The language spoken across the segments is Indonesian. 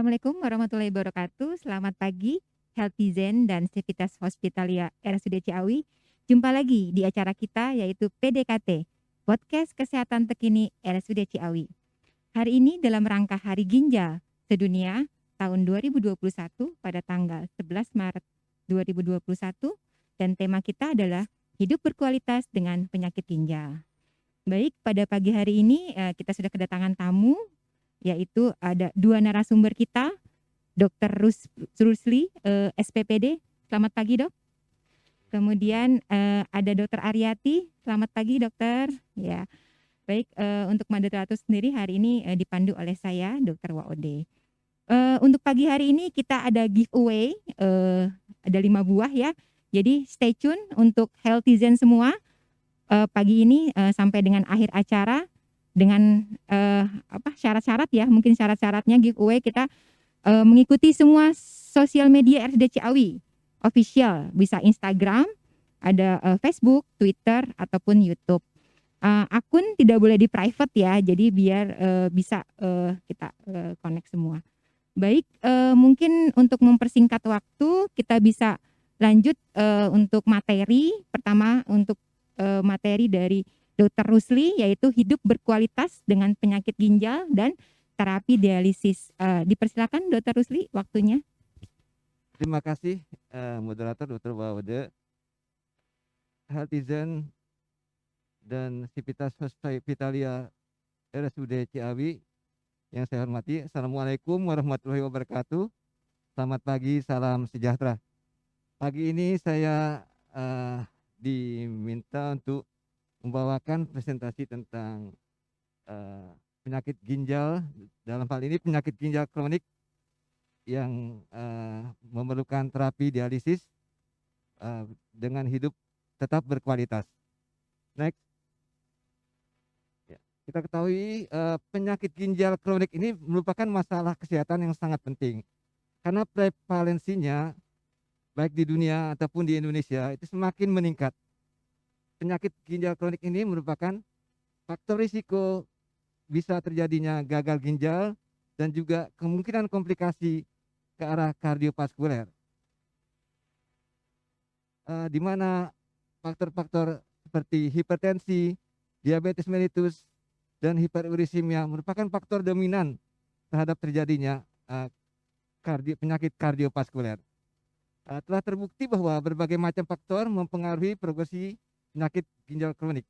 Assalamualaikum warahmatullahi wabarakatuh. Selamat pagi, Healthizen dan Civitas Hospitalia RSUD Ciawi. Jumpa lagi di acara kita yaitu PDKT, Podcast Kesehatan Terkini RSUD Ciawi. Hari ini dalam rangka Hari Ginjal Sedunia tahun 2021 pada tanggal 11 Maret 2021 dan tema kita adalah hidup berkualitas dengan penyakit ginjal. Baik, pada pagi hari ini kita sudah kedatangan tamu yaitu ada dua narasumber kita, Dr. Rusli, SPPD. Selamat pagi, Dok. Kemudian ada Dr. Aryati. Selamat pagi, Dokter. Ya, baik. Untuk moderator sendiri hari ini dipandu oleh saya, Dr. Waode. Untuk pagi hari ini kita ada giveaway, ada 5 buah ya. Jadi stay tune untuk Healthizen semua. Pagi ini sampai dengan akhir acara dengan syarat-syarat ya, mungkin syarat-syaratnya giveaway kita mengikuti semua sosial media RSUD Ciawi official, bisa Instagram, ada Facebook, Twitter ataupun YouTube. Akun tidak boleh di private ya, jadi biar bisa kita connect semua. Baik, mungkin untuk mempersingkat waktu kita bisa lanjut untuk materi. Pertama untuk materi dari Dr. Rusli yaitu hidup berkualitas dengan penyakit ginjal dan terapi dialisis. Dipersilakan Dr. Rusli waktunya. Terima kasih moderator Dr. Wawade, Healthizen dan Civitas Hospitalia RSUD Ciawi yang saya hormati. Assalamualaikum warahmatullahi wabarakatuh. Selamat pagi, salam sejahtera. Pagi ini saya diminta untuk membawakan presentasi tentang penyakit ginjal, dalam hal ini penyakit ginjal kronik yang memerlukan terapi dialisis dengan hidup tetap berkualitas. Next. Ya, kita ketahui penyakit ginjal kronik ini merupakan masalah kesehatan yang sangat penting karena prevalensinya baik di dunia ataupun di Indonesia itu semakin meningkat. Penyakit ginjal kronik ini merupakan faktor risiko bisa terjadinya gagal ginjal dan juga kemungkinan komplikasi ke arah kardiovaskuler. Di mana faktor-faktor seperti hipertensi, diabetes mellitus, dan hiperurisemia merupakan faktor dominan terhadap terjadinya penyakit kardiovaskuler. Telah terbukti bahwa berbagai macam faktor mempengaruhi progresi penyakit ginjal kronik.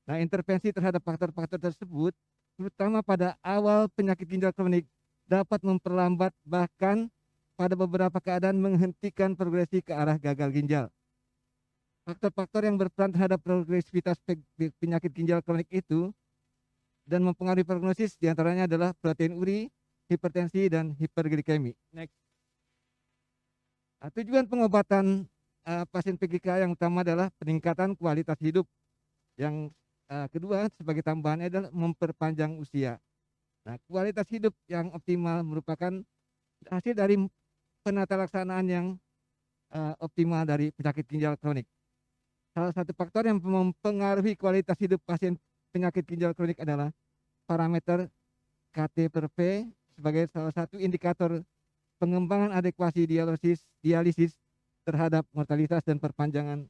Nah, intervensi terhadap faktor-faktor tersebut, terutama pada awal penyakit ginjal kronik, dapat memperlambat bahkan pada beberapa keadaan menghentikan progresi ke arah gagal ginjal. Faktor-faktor yang berperan terhadap progresivitas penyakit ginjal kronik itu dan mempengaruhi prognosis diantaranya adalah protein uri, hipertensi, dan hiperglikemi. Next. Tujuan pengobatan pasien PGK yang utama adalah peningkatan kualitas hidup. Yang kedua sebagai tambahannya adalah memperpanjang usia. Nah, kualitas hidup yang optimal merupakan hasil dari penata laksanaan yang optimal dari penyakit ginjal kronik. Salah satu faktor yang mempengaruhi kualitas hidup pasien penyakit ginjal kronik adalah parameter KT/P sebagai salah satu indikator pengembangan adekuasi dialisis terhadap mortalitas dan perpanjangan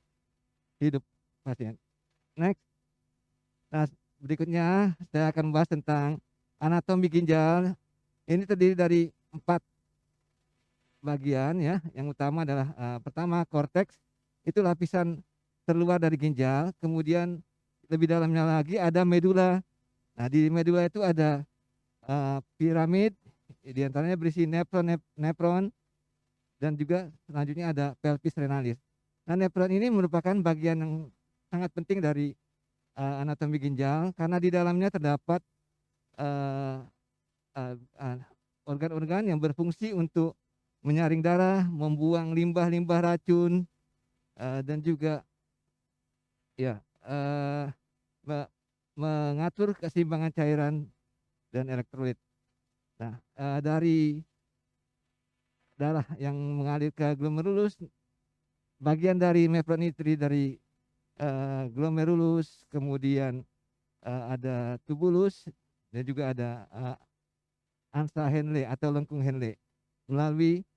hidup pasien. Next. Nah, berikutnya saya akan membahas tentang anatomi ginjal. Ini terdiri dari 4 bagian ya. Yang utama adalah pertama korteks, itu lapisan terluar dari ginjal. Kemudian lebih dalamnya lagi ada medula. Nah, di medula itu ada piramid, diantaranya berisi nefron dan juga selanjutnya ada pelvis renalis. Nah, nefron ini merupakan bagian yang sangat penting dari anatomi ginjal karena di dalamnya terdapat organ-organ yang berfungsi untuk menyaring darah, membuang limbah-limbah racun, dan juga ya mengatur keseimbangan cairan dan elektrolit. Nah, dari darah yang mengalir ke glomerulus, bagian dari nefron ini terdiri dari glomerulus, kemudian ada tubulus dan juga ada ansa Henle atau lengkung Henle. melalui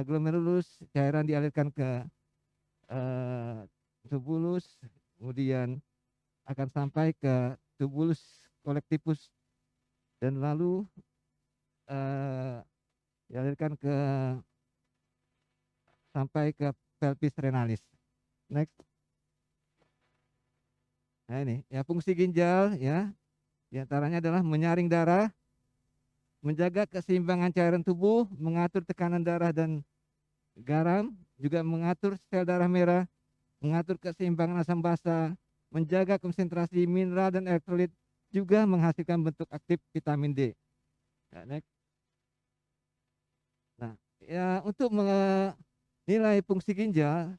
glomerulus, cairan dialirkan ke tubulus, kemudian akan sampai ke tubulus kolektivus dan lalu dialirkan ke sampai ke pelvis renalis. Next. Nah ini ya fungsi ginjal ya, diantaranya adalah menyaring darah, menjaga keseimbangan cairan tubuh, mengatur tekanan darah dan garam, juga mengatur sel darah merah, mengatur keseimbangan asam basa, menjaga konsentrasi mineral dan elektrolit, juga menghasilkan bentuk aktif vitamin D. Ya, next. Nah, ya untuk menilai fungsi ginjal,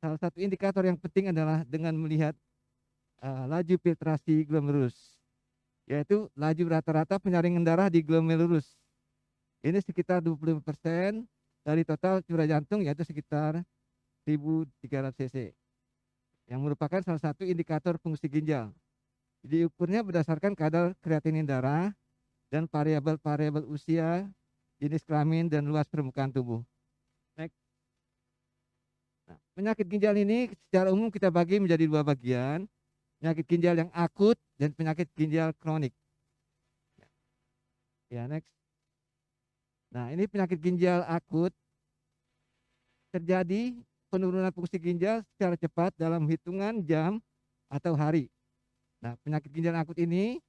salah satu indikator yang penting adalah dengan melihat laju filtrasi glomerulus, yaitu laju rata-rata penyaringan darah di glomerulus. Ini sekitar 25% dari total curah jantung, yaitu sekitar 1.300 cc, yang merupakan salah satu indikator fungsi ginjal. Diukurnya berdasarkan kadar kreatinin darah dan variabel-variabel usia, jenis kelamin, dan luas permukaan tubuh. Next. Nah, penyakit ginjal ini secara umum kita bagi menjadi dua bagian, penyakit ginjal yang akut dan penyakit ginjal kronik. Ya, next. Nah, ini penyakit ginjal akut terjadi penurunan fungsi ginjal secara cepat dalam hitungan jam atau hari. Nah, penyakit ginjal akut ini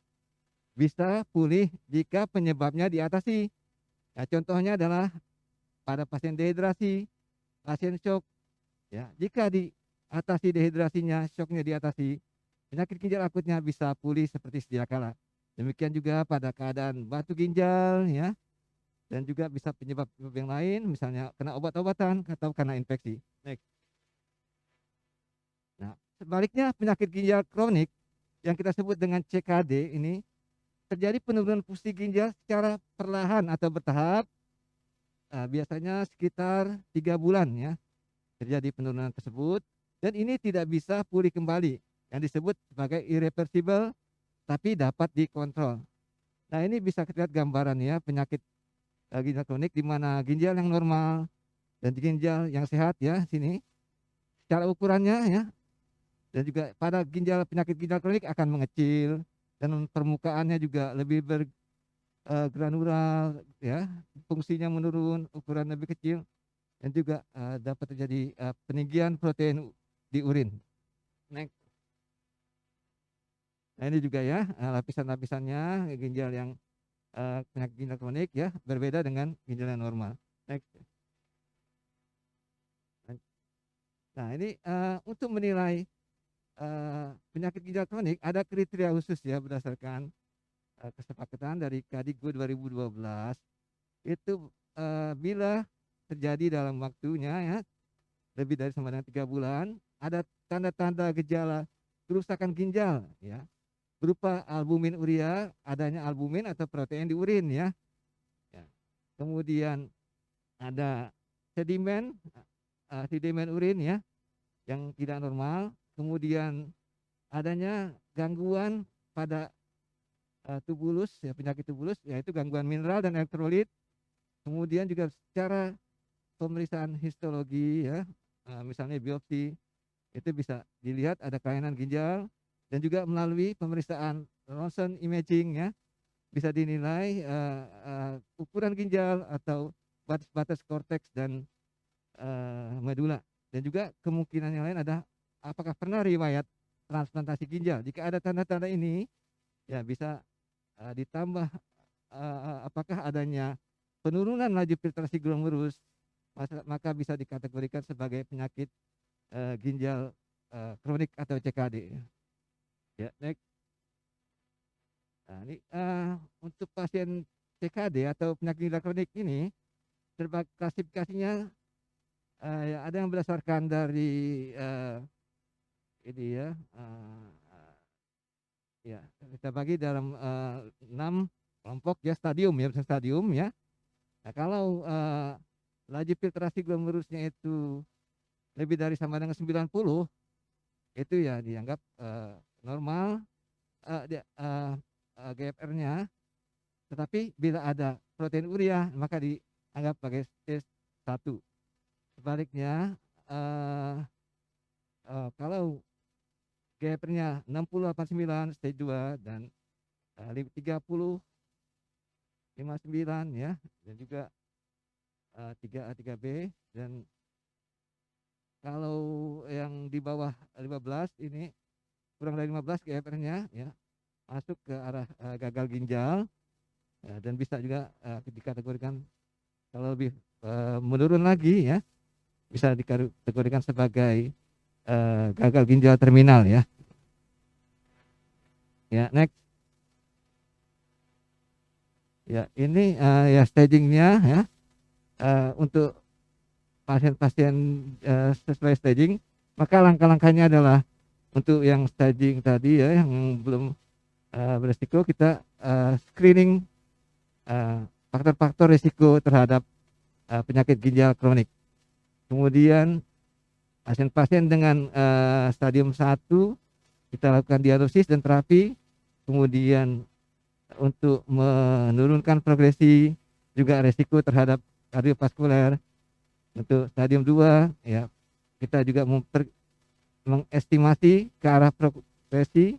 bisa pulih jika penyebabnya diatasi. Nah, contohnya adalah pada pasien dehidrasi, pasien shock. Ya, jika diatasi dehidrasinya, shocknya diatasi, penyakit ginjal akutnya bisa pulih seperti sedia kala. Demikian juga pada keadaan batu ginjal, ya, dan juga bisa penyebab yang lain, misalnya kena obat-obatan atau karena infeksi. Next. Nah, sebaliknya penyakit ginjal kronik yang kita sebut dengan CKD ini terjadi penurunan fungsi ginjal secara perlahan atau bertahap, biasanya sekitar 3 bulan ya terjadi penurunan tersebut, dan ini tidak bisa pulih kembali, yang disebut sebagai irreversible tapi dapat dikontrol. Nah, ini bisa kita lihat gambaran ya penyakit ginjal kronik, di mana ginjal yang normal dan ginjal yang sehat ya sini secara ukurannya ya, dan juga pada penyakit ginjal kronik akan mengecil dan permukaannya juga lebih granular ya, fungsinya menurun, ukuran lebih kecil, dan juga dapat terjadi peninggian protein di urin. Next. Nah, ini juga ya lapisan-lapisannya ginjal yang penyakit ginjal kronik ya berbeda dengan ginjal yang normal. Next. Nah, ini untuk menilai penyakit ginjal kronik ada kriteria khusus ya berdasarkan kesepakatan dari Kadigu 2012. Itu bila terjadi dalam waktunya ya lebih dari sama dengan 3 bulan, ada tanda-tanda gejala kerusakan ginjal ya berupa albumin urea, adanya albumin atau protein di urin ya. Ya. Kemudian ada sedimen sedimen urin ya yang tidak normal, kemudian adanya gangguan pada tubulus ya, penyakit tubulus yaitu gangguan mineral dan elektrolit. Kemudian juga secara pemeriksaan histologi ya, misalnya biopsi, itu bisa dilihat ada kelainan ginjal, dan juga melalui pemeriksaan ronsen imaging ya bisa dinilai ukuran ginjal atau batas-batas korteks dan medula, dan juga kemungkinan yang lain ada apakah pernah riwayat transplantasi ginjal. Jika ada tanda-tanda ini ya bisa ditambah apakah adanya penurunan laju filtrasi glomerulus, maka bisa dikategorikan sebagai penyakit ginjal kronik atau CKD. Ya, next. Nah, ini untuk pasien CKD atau penyakit ginjal kronik ini klasifikasinya ya, ada yang berdasarkan dari ini ya, ya kita bagi dalam 6 kelompok ya, stadium ya. Nah, kalau laju filtrasi glomerusnya itu lebih dari sama dengan 90, itu ya dianggap normal GFR-nya. Tetapi bila ada protein urea, maka dianggap sebagai stage 1. Sebaliknya, kalau GFR-nya 60-89 stage 2 dan 30-59 ya, dan juga 3A 3B, dan kalau yang di bawah 15 ini kurang dari 15 GFR-nya ya, masuk ke arah gagal ginjal, dan bisa juga dikategorikan kalau lebih menurun lagi ya, bisa dikategorikan sebagai gagal ginjal terminal ya. Ya, next. Ya, ini ya stagingnya ya, untuk pasien-pasien sesuai staging, maka langkah-langkahnya adalah untuk yang staging tadi ya, yang belum beresiko, kita screening faktor-faktor risiko terhadap penyakit ginjal kronik. Kemudian pasien-pasien dengan stadium 1 kita lakukan diagnosis dan terapi. Kemudian untuk menurunkan progresi juga risiko terhadap kardiovaskuler. Untuk stadium 2 ya, kita juga mengestimasi ke arah progresi,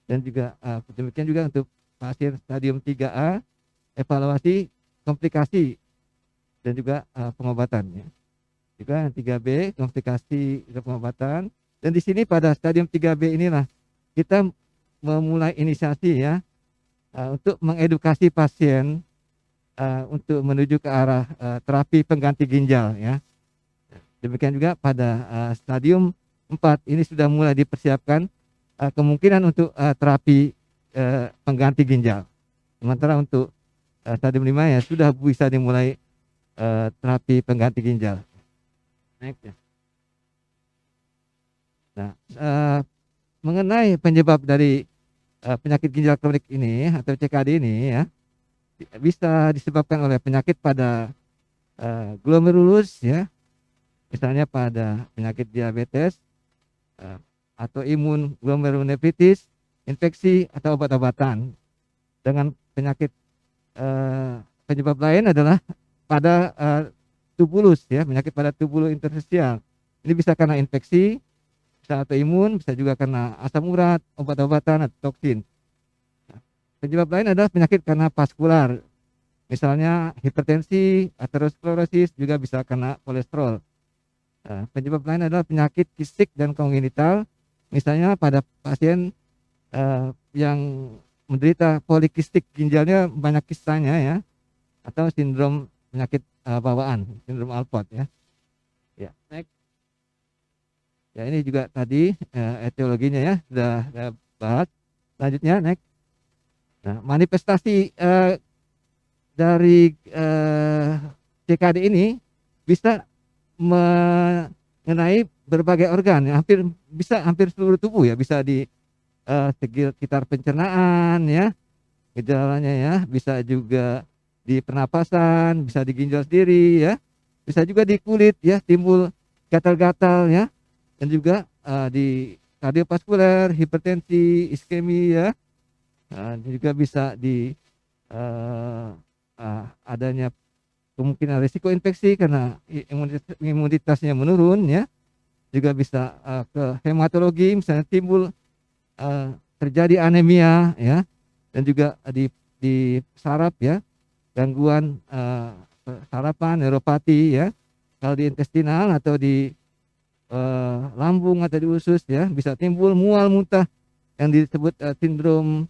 dan juga demikian juga untuk pasien stadium 3A, evaluasi komplikasi dan juga pengobatan ya. Juga 3B, komplikasi dan pengobatan. Dan di sini pada stadium 3B inilah kita memulai inisiasi ya, untuk mengedukasi pasien untuk menuju ke arah terapi pengganti ginjal ya. Demikian juga pada stadium 4 ini sudah mulai dipersiapkan kemungkinan untuk terapi pengganti ginjal. Sementara untuk stadium 5 ya sudah bisa dimulai terapi pengganti ginjal. Next ya. Nah, mengenai penyebab dari penyakit ginjal kronik ini atau CKD ini ya, bisa disebabkan oleh penyakit pada glomerulus ya, misalnya pada penyakit diabetes, atau imun glomerulonefritis, infeksi atau obat-obatan. Dengan penyakit penyebab lain adalah pada tubulus ya, penyakit pada tubulus interstisial. Ini bisa karena infeksi, bisa autoimun, bisa juga karena asam urat, obat-obatan atau toksin. Penyebab lain adalah penyakit karena vaskular, misalnya hipertensi, aterosklerosis, juga bisa karena kolesterol. Penyebab lain adalah penyakit kistik dan kongenital, misalnya pada pasien yang menderita polikistik, ginjalnya banyak kistanya ya, atau sindrom penyakit bawaan, sindrom Alport ya. Ya, next. Ya, ini juga tadi etiologinya ya sudah bahas. Selanjutnya next. Nah, manifestasi dari CKD ini bisa mengenai berbagai organ, hampir seluruh tubuh ya, bisa di sekitar pencernaan ya, gejalanya ya, bisa juga di pernapasan, bisa di ginjal sendiri ya, bisa juga di kulit ya, timbul gatal-gatal ya, dan juga di kardiovaskuler, hipertensi, iskemi ya. Juga bisa di adanya kemungkinan risiko infeksi karena imunitasnya menurun ya. Juga bisa ke hematologi, misalnya timbul terjadi anemia ya, dan juga di saraf ya, gangguan sarapan, neuropati ya. Kalau di intestinal atau di lambung atau di usus ya, bisa timbul mual muntah yang disebut sindrom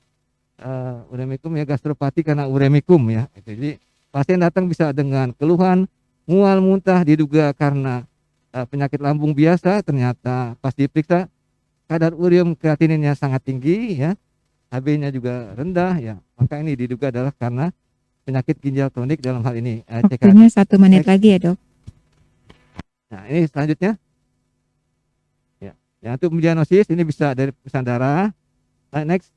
uremikum ya, gastropati karena uremikum ya. Jadi pasien datang bisa dengan keluhan mual muntah, diduga karena penyakit lambung biasa, ternyata pas diperiksa kadar ureum kreatininnya sangat tinggi ya, HB-nya juga rendah ya, maka ini diduga adalah karena penyakit ginjal kronik, dalam hal ini CKD. Waktunya 1 menit lagi ya dok. Nah, ini selanjutnya ya, untuk mendiagnosis ini bisa dari pemeriksaan darah. Next.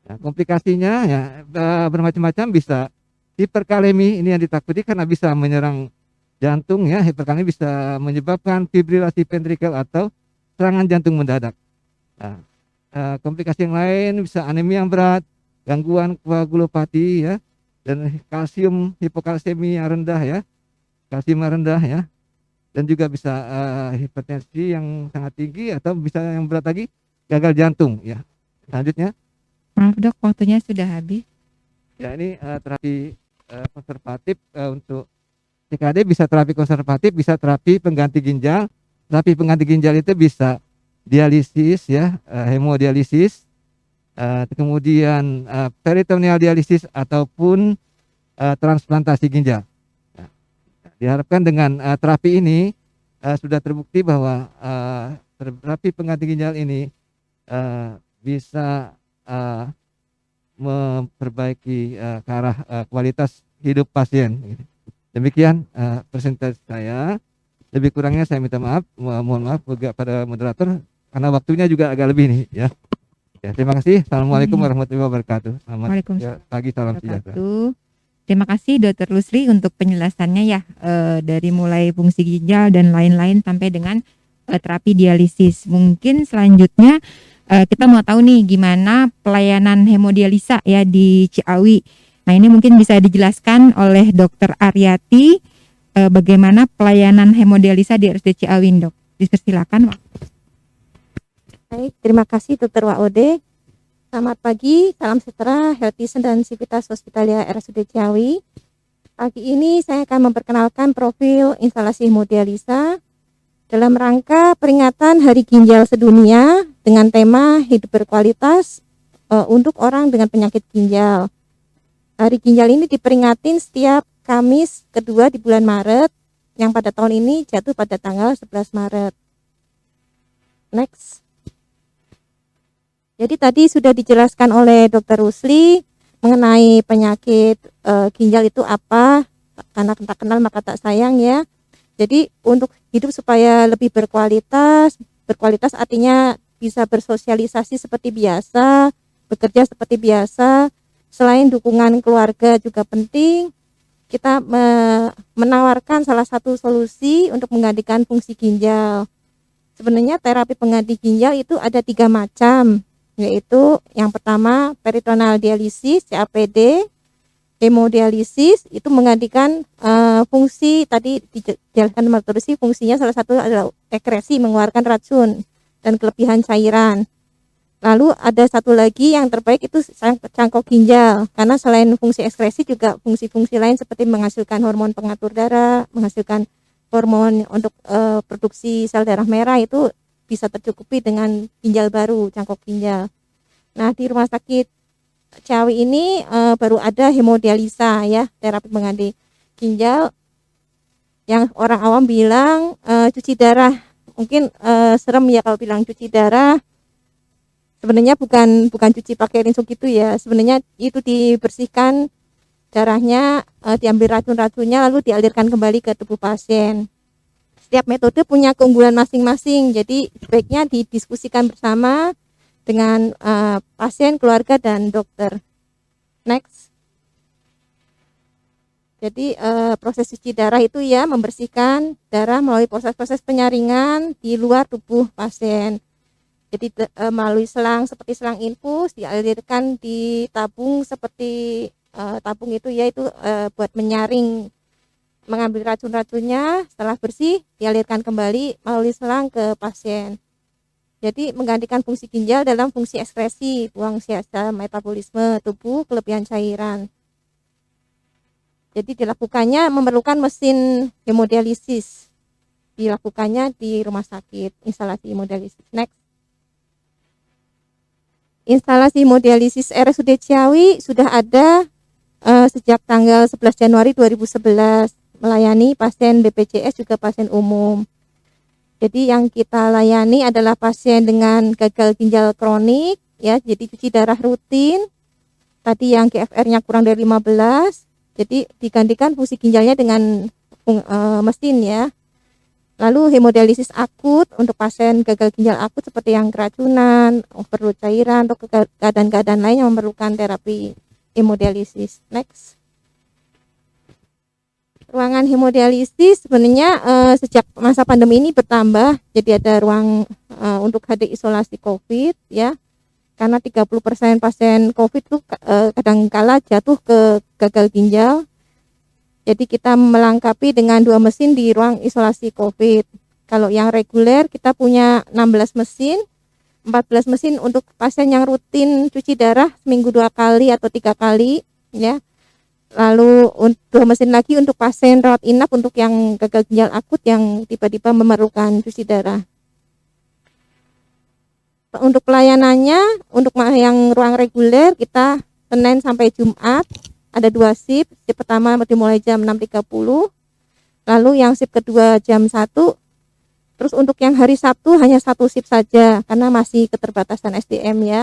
Nah, komplikasinya ya bermacam-macam, bisa hiperkalemi, ini yang ditakuti karena bisa menyerang jantung ya. Hiperkalemi bisa menyebabkan fibrilasi ventrikel atau serangan jantung mendadak. Nah, komplikasi yang lain bisa anemia yang berat, gangguan koagulopati ya, dan kalsium hipokalsemia rendah ya, kalsium rendah ya, dan juga bisa hipertensi yang sangat tinggi atau bisa yang berat lagi gagal jantung ya. Selanjutnya Maaf dok, waktunya sudah habis. ya ini terapi konservatif untuk CKD, bisa terapi konservatif, bisa terapi pengganti ginjal. Terapi pengganti ginjal itu bisa dialisis ya, hemodialisis, kemudian peritoneal dialisis ataupun transplantasi ginjal. Nah, diharapkan dengan terapi ini sudah terbukti bahwa terapi pengganti ginjal ini bisa memperbaiki ke arah kualitas hidup pasien. Demikian presentasi saya. Lebih kurangnya saya minta maaf, mohon maaf pada moderator karena waktunya juga agak lebih nih ya. Ya, terima kasih. Assalamualaikum warahmatullahi wabarakatuh. Selamat pagi, salam sejahtera. Terima kasih Dr. Lusri untuk penjelasannya ya, dari mulai fungsi ginjal dan lain-lain sampai dengan terapi dialisis. Mungkin selanjutnya kita mau tahu nih gimana pelayanan hemodialisa ya di Ciawi. Nah, ini mungkin bisa dijelaskan oleh Dr. Aryati bagaimana pelayanan hemodialisa di RSUD Ciawi, Dok. Dipersilakan. Baik, terima kasih Dr. Waode. Selamat pagi, salam sejahtera, healthy dan Civitas Hospitalia RSUD Ciawi. Pagi ini saya akan memperkenalkan profil instalasi hemodialisa dalam rangka peringatan Hari Ginjal Sedunia dengan tema hidup berkualitas untuk orang dengan penyakit ginjal. Hari Ginjal ini diperingatin setiap Kamis kedua di bulan Maret, yang pada tahun ini jatuh pada tanggal 11 Maret. Next. Jadi tadi sudah dijelaskan oleh Dr. Rusli mengenai penyakit ginjal itu apa, karena tak kenal maka tak sayang ya. Jadi untuk hidup supaya lebih berkualitas artinya bisa bersosialisasi seperti biasa, bekerja seperti biasa. Selain dukungan keluarga juga penting, kita menawarkan salah satu solusi untuk menggantikan fungsi ginjal. Sebenarnya terapi pengganti ginjal itu ada 3 macam, yaitu yang pertama peritoneal dialisis (CAPD), hemodialisis itu menggantikan fungsi tadi dijelaskan Dr. Rusli, fungsinya salah satu adalah ekresi, mengeluarkan racun dan kelebihan cairan. Lalu ada satu lagi yang terbaik itu cangkok ginjal, karena selain fungsi ekskresi juga fungsi-fungsi lain seperti menghasilkan hormon pengatur darah, menghasilkan hormon untuk produksi sel darah merah itu bisa tercukupi dengan ginjal baru, cangkok ginjal. Nah, di rumah sakit Ciawi ini baru ada hemodialisa ya, terapi pengganti ginjal yang orang awam bilang cuci darah. Mungkin serem ya kalau bilang cuci darah. Sebenarnya bukan cuci pakai rinso gitu ya. Sebenarnya itu dibersihkan darahnya, diambil racun-racunnya lalu dialirkan kembali ke tubuh pasien. Setiap metode punya keunggulan masing-masing. Jadi sebaiknya didiskusikan bersama dengan pasien, keluarga dan dokter. Next. Jadi proses cuci darah itu ya membersihkan darah melalui proses-proses penyaringan di luar tubuh pasien. Jadi melalui selang seperti selang infus dialirkan di tabung seperti tabung itu ya itu buat menyaring, mengambil racun-racunnya. Setelah bersih dialirkan kembali melalui selang ke pasien. Jadi menggantikan fungsi ginjal dalam fungsi ekskresi, buang sia-sia metabolisme tubuh, kelebihan cairan. Jadi dilakukannya memerlukan mesin hemodialisis. Dilakukannya di rumah sakit, instalasi hemodialisis. Next. Instalasi hemodialisis RSUD Ciawi sudah ada sejak tanggal 11 Januari 2011, melayani pasien BPJS juga pasien umum. Jadi yang kita layani adalah pasien dengan gagal ginjal kronik ya, jadi cuci darah rutin. Tadi yang GFR-nya kurang dari 15, jadi digantikan fungsi ginjalnya dengan mesin ya. Lalu hemodialisis akut untuk pasien gagal ginjal akut seperti yang keracunan, perlu cairan atau keadaan-keadaan lain yang memerlukan terapi hemodialisis. Next. Ruangan hemodialisis sebenarnya sejak masa pandemi ini bertambah, jadi ada ruang untuk HD isolasi COVID ya. karena 30% pasien COVID itu kadangkala jatuh ke gagal ginjal. Jadi kita melengkapi dengan 2 mesin di ruang isolasi COVID. Kalau yang reguler kita punya 16 mesin, 14 mesin untuk pasien yang rutin cuci darah seminggu 2 kali atau 3 kali ya. Lalu 2 mesin lagi untuk pasien rawat inap untuk yang gagal ginjal akut yang tiba-tiba memerlukan cuci darah. Untuk pelayanannya, untuk yang ruang reguler kita Senin sampai Jumat ada 2 shift. Shift pertama dimulai jam 6.30, lalu yang shift kedua jam 1. Terus untuk yang hari Sabtu hanya 1 shift saja karena masih keterbatasan SDM ya.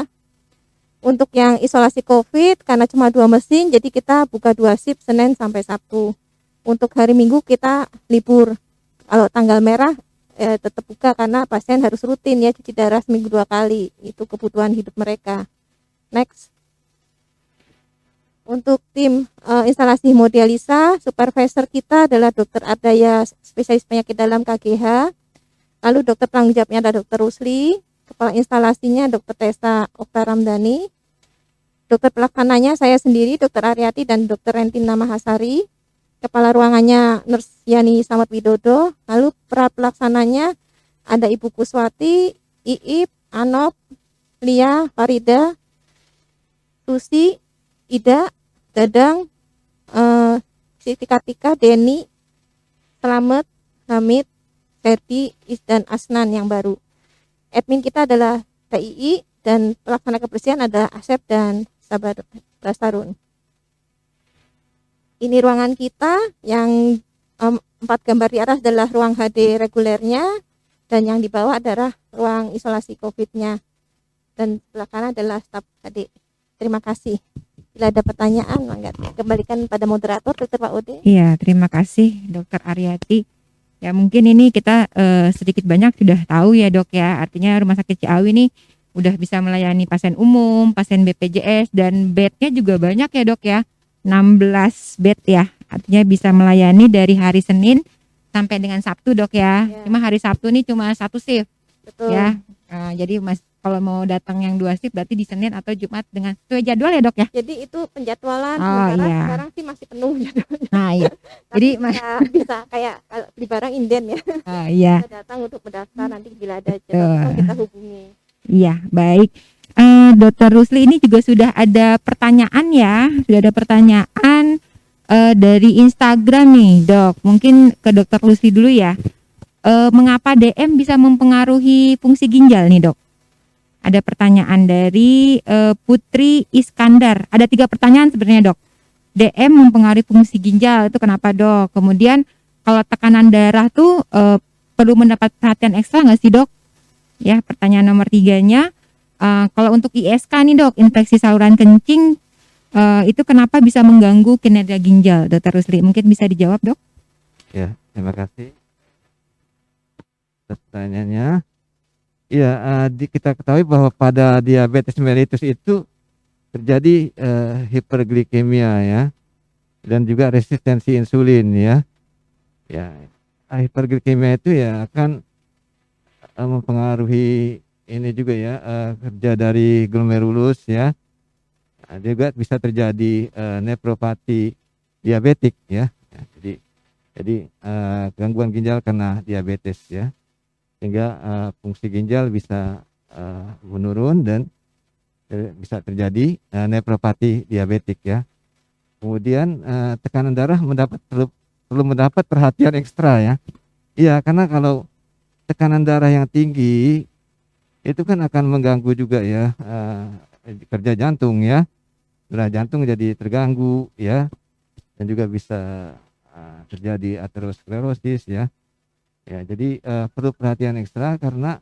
Untuk yang isolasi COVID karena cuma 2 mesin, jadi kita buka 2 shift Senin sampai Sabtu. Untuk hari Minggu kita libur. Kalau tanggal merah tetap buka karena pasien harus rutin ya cuci darah seminggu 2 kali, itu kebutuhan hidup mereka. Next. Untuk tim instalasi hemodialisa, supervisor kita adalah Dr. Ardaya, spesialis penyakit dalam KGH. Lalu dokter penanggung jawabnya ada Dr. Rusli, kepala instalasinya Dr. Tessa Oktaramdani. Dokter pelaksananya saya sendiri, Dr. Aryati dan Dr. Rentina Mahasari. Kepala ruangannya Nurse Yani Samad Widodo. Lalu pelaksananya ada Ibu Kuswati, Iip, Anop, Lia, Farida, Susi, Ida, Dadang, Siti Kartika, Denny, Slamet, Hamid, Ferdi, dan Asnan yang baru. Admin kita adalah TII dan pelaksana kebersihan adalah Asep dan Sabar Basarun. Ini ruangan kita yang 4 gambar di atas adalah ruang HD regulernya dan yang di bawah adalah ruang isolasi COVID-nya. Dan sebelah kanan adalah staf HD. Terima kasih. Bila ada pertanyaan, mangga kembalikan pada moderator Dr. Pak Ode. Iya, terima kasih Dokter Aryati. Ya mungkin ini kita sedikit banyak sudah tahu ya Dok ya. Artinya Rumah Sakit Ciawi ini udah bisa melayani pasien umum, pasien BPJS dan bednya juga banyak ya Dok ya. 16 bed ya. Artinya bisa melayani dari hari Senin sampai dengan Sabtu Dok ya. Cuma hari Sabtu ini cuma 1 shift. Betul. Ya. Jadi Mas kalau mau datang yang 2 shift berarti di Senin atau Jumat dengan sesuai jadwal ya Dok ya. Jadi itu penjadwalan, Oh, sementara iya. sekarang sih masih penuh jadwalnya. Nah iya. Jadi bisa kayak kalau beli barang inden ya. Iya. Kita datang untuk mendaftar, nanti bila ada jadwal kita hubungi. Iya, baik. Dokter Rusli ini juga sudah ada pertanyaan ya, sudah ada pertanyaan dari Instagram nih, Dok. Mungkin ke Dokter Rusli dulu ya. Mengapa DM bisa mempengaruhi fungsi ginjal nih, Dok? Ada pertanyaan dari Putri Iskandar. Ada 3 pertanyaan sebenarnya, Dok. DM mempengaruhi fungsi ginjal itu kenapa, Dok? Kemudian kalau tekanan darah tuh perlu mendapat perhatian ekstra nggak sih, Dok? Ya, pertanyaan nomor 3-nya. Kalau untuk ISK nih Dok, infeksi saluran kencing itu kenapa bisa mengganggu kinerja ginjal, Dokter Rusli? Mungkin bisa dijawab Dok? Ya, terima kasih atas pertanyaannya. Ya, kita ketahui bahwa pada diabetes mellitus itu terjadi hiperglikemia ya, dan juga resistensi insulin ya. Ya, hiperglikemia itu ya akan mempengaruhi ini juga ya, kerja dari glomerulus ya. Juga bisa terjadi nefropati diabetik ya. Jadi gangguan ginjal karena diabetes ya, sehingga fungsi ginjal bisa menurun dan bisa terjadi nefropati diabetik ya. Kemudian tekanan darah perlu mendapat perhatian ekstra ya. Iya, karena kalau tekanan darah yang tinggi itu kan akan mengganggu juga ya kerja jantung ya. Darah jantung jadi terganggu ya, dan juga bisa terjadi aterosklerosis ya. Ya, jadi perlu perhatian ekstra karena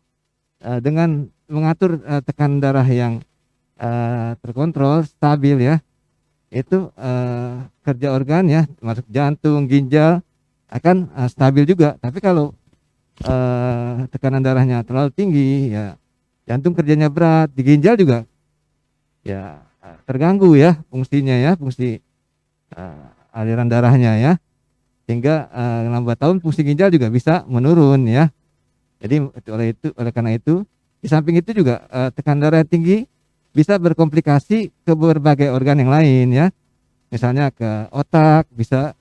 dengan mengatur tekanan darah yang terkontrol, stabil ya, itu kerja organ ya, termasuk jantung, ginjal akan stabil juga. Tapi kalau tekanan darahnya terlalu tinggi ya, jantung kerjanya berat, di ginjal juga ya terganggu ya fungsinya ya, fungsi aliran darahnya ya, sehingga lambat tahun fungsi ginjal juga bisa menurun ya. Jadi oleh karena itu di samping itu juga tekanan darah tinggi bisa berkomplikasi ke berbagai organ yang lain ya. Misalnya ke otak, bisa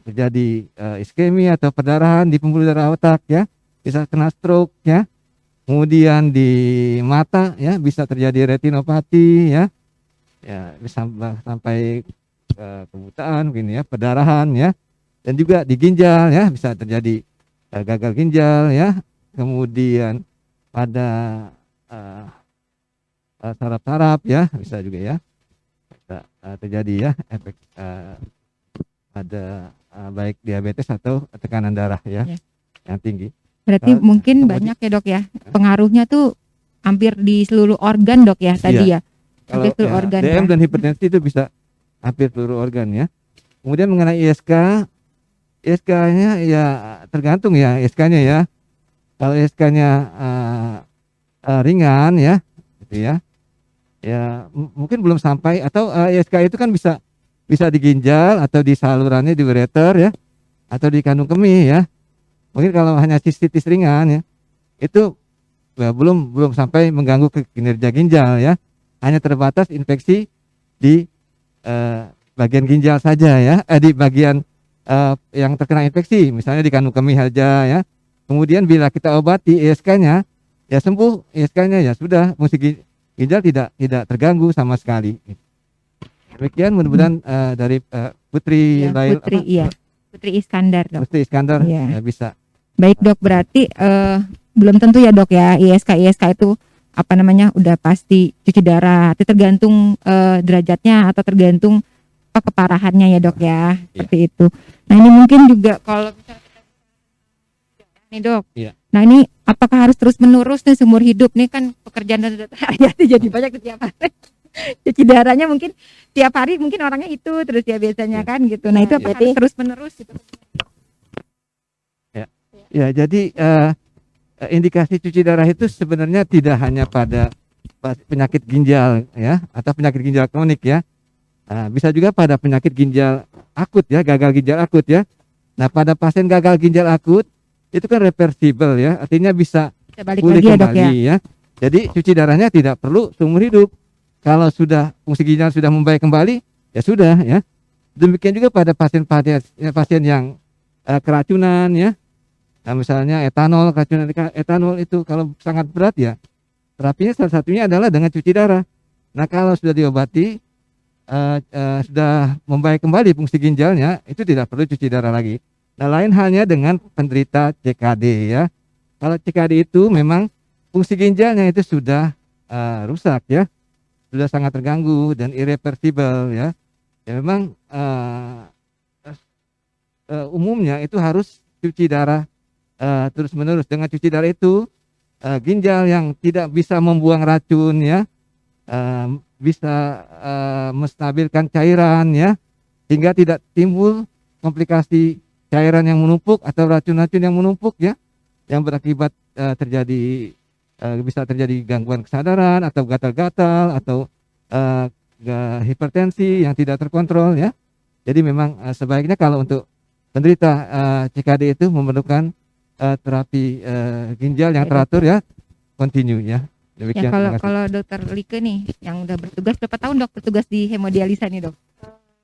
terjadi iskemia atau perdarahan di pembuluh darah otak ya, bisa kena stroke ya. Kemudian di mata ya bisa terjadi retinopati ya, bisa sampai kebutaan mungkin ya, perdarahan ya, dan juga di ginjal ya bisa terjadi gagal ginjal ya. Kemudian pada saraf-saraf ya bisa juga ya, bisa terjadi ya efek ada baik diabetes atau tekanan darah ya, yang tinggi. Berarti mungkin banyak ya dok ya, pengaruhnya tuh hampir di seluruh organ dok ya tadi ya. Hampir seluruh organ DM ya. dan hipertensi itu bisa hampir seluruh organ ya. Kemudian mengenai ISK-nya ya tergantung ya ISK-nya ya. Kalau ISK-nya ringan ya, gitu ya. Ya mungkin belum sampai, atau ISK itu kan bisa di ginjal atau di salurannya di ureter ya, atau di kandung kemih ya. Mungkin kalau hanya sistitis ringan ya, itu ya, belum sampai mengganggu ke kinerja ginjal ya. Hanya terbatas infeksi di bagian ginjal saja ya, di bagian yang terkena infeksi, misalnya di kandung kemih saja ya. Kemudian bila kita obati ISK-nya ya sembuh, ISK-nya ya sudah, fungsi ginjal tidak terganggu sama sekali. Demikian mudah-mudahan dari Putri Ya, Lail, Putri iya. Putri Iskandar dok. Putri Iskandar Iya. ya, bisa. Baik dok, berarti belum tentu ya dok ya ISK itu apa namanya udah pasti cuci darah, itu tergantung derajatnya atau tergantung keparahannya ya dok ya, seperti itu. Nah ini mungkin juga kalau misalnya kita nih dok, nah ini apakah harus terus menerus nih seumur hidup nih, kan pekerjaan dan jadi banyak tiap hari. Cuci darahnya mungkin tiap hari, mungkin orangnya itu terus ya biasanya kan gitu. Nah itu apa harus terus menerus gitu? Ya jadi indikasi cuci darah itu sebenarnya tidak hanya pada penyakit ginjal ya, atau penyakit ginjal kronik ya. Bisa juga pada penyakit ginjal akut ya, gagal ginjal akut ya. Nah pada pasien gagal ginjal akut itu kan reversible ya, artinya bisa balik pulih lagi kembali ya. Jadi cuci darahnya tidak perlu seumur hidup. Kalau sudah fungsi ginjal sudah membaik kembali ya sudah ya. Demikian juga pada pasien yang keracunan ya. Nah, misalnya etanol, keracunan etanol itu kalau sangat berat ya, terapinya salah satunya adalah dengan cuci darah. Nah kalau sudah diobati, sudah membaik kembali fungsi ginjalnya, itu tidak perlu cuci darah lagi. Nah lain halnya dengan penderita CKD ya. Kalau CKD itu memang fungsi ginjalnya itu sudah rusak ya, sudah sangat terganggu dan irreversible ya. Ya memang umumnya itu harus cuci darah terus menerus. Dengan cuci darah itu ginjal yang tidak bisa membuang racun ya, bisa menstabilkan cairan ya, sehingga tidak timbul komplikasi cairan yang menumpuk atau racun-racun yang menumpuk ya, yang berakibat bisa terjadi gangguan kesadaran atau gatal-gatal atau hipertensi yang tidak terkontrol ya. Jadi memang sebaiknya kalau untuk penderita CKD itu memerlukan terapi ginjal yang teratur ya, continue ya. Demikian, ya kalau dokter Like nih yang udah bertugas berapa tahun dok bertugas di hemodialisa nih dok?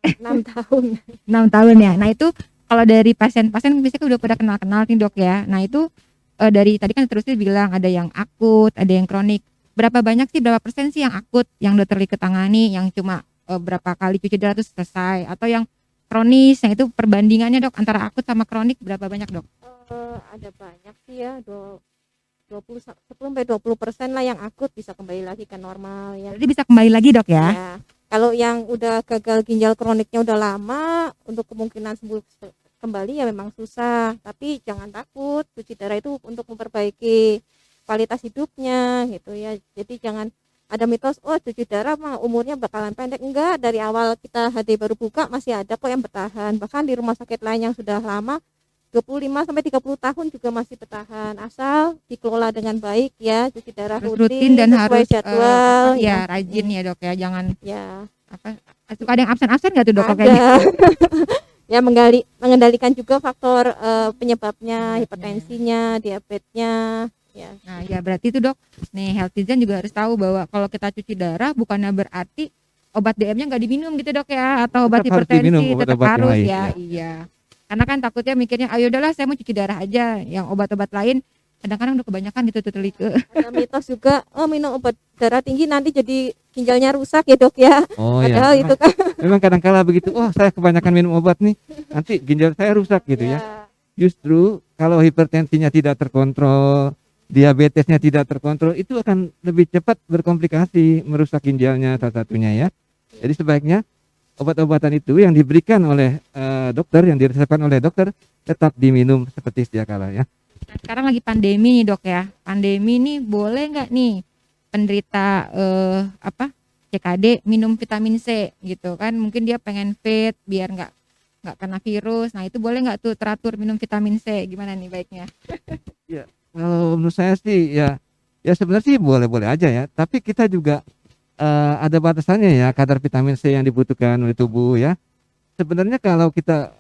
6 tahun. 6 tahun ya. Nah itu kalau dari pasien-pasien biasanya udah pada kenal-kenal nih dok ya. Nah itu dari tadi kan terusnya bilang ada yang akut, ada yang kronik. Berapa persen sih yang akut yang dokter Like tangani, yang cuma berapa kali cuci darah terus selesai, atau yang kronis, yang itu perbandingannya dok antara akut sama kronik berapa banyak dok? Ada banyak sih ya, 10-20% lah yang akut bisa kembali lagi ke normal ya. Jadi bisa kembali lagi dok ya? Ya. Kalau yang udah gagal ginjal kroniknya udah lama, untuk kemungkinan sembuh kembali ya memang susah. Tapi jangan takut, cuci darah itu untuk memperbaiki kualitas hidupnya gitu ya. Jadi jangan ada mitos, oh cuci darah mah umurnya bakalan pendek. Enggak, dari awal kita HD baru buka masih ada kok yang bertahan. Bahkan di rumah sakit lain yang sudah lama 25-30 tahun juga masih bertahan, asal dikelola dengan baik ya, cuci darah rutin dan sesuai harus jadwal ya rajin ya dok ya, jangan ya suka ada yang absen nggak tuh dok? Ada. Ya mengendalikan juga faktor penyebabnya, hipertensinya, diabetesnya ya. Nah, ya berarti itu dok, nih healthizen juga harus tahu bahwa kalau kita cuci darah bukannya berarti obat DM-nya nggak diminum gitu dok ya, atau obat Tetap harus diminum hipertensi tetap obat-obat yang harus lain, ya, ya. iya. Karena kan takutnya mikirnya, ayo udahlah saya mau cuci darah aja, yang obat-obat lain kadang-kadang udah kebanyakan gitu tuh telike. Ada mitos juga, oh minum obat darah tinggi nanti jadi ginjalnya rusak ya dok ya. Oh ya, Padahal itu kan memang kadang-kala begitu. Oh, saya kebanyakan minum obat nih, nanti ginjal saya rusak gitu ya. Justru kalau hipertensinya tidak terkontrol, diabetesnya tidak terkontrol, itu akan lebih cepat berkomplikasi, merusak ginjalnya salah satunya ya. Jadi sebaiknya obat-obatan itu yang diberikan oleh dokter, yang diresepkan oleh dokter, tetap diminum seperti sedia kala ya. Nah, sekarang lagi pandemi nih dok ya, pandemi nih boleh nggak nih penderita CKD minum vitamin C gitu kan, mungkin dia pengen fit biar nggak kena virus. Nah itu boleh nggak tuh teratur minum vitamin C, gimana nih baiknya? Ya, kalau menurut saya sih ya sebenarnya sih boleh-boleh aja ya. Tapi kita juga ada batasannya ya, kadar vitamin C yang dibutuhkan oleh tubuh ya. Sebenarnya kalau kita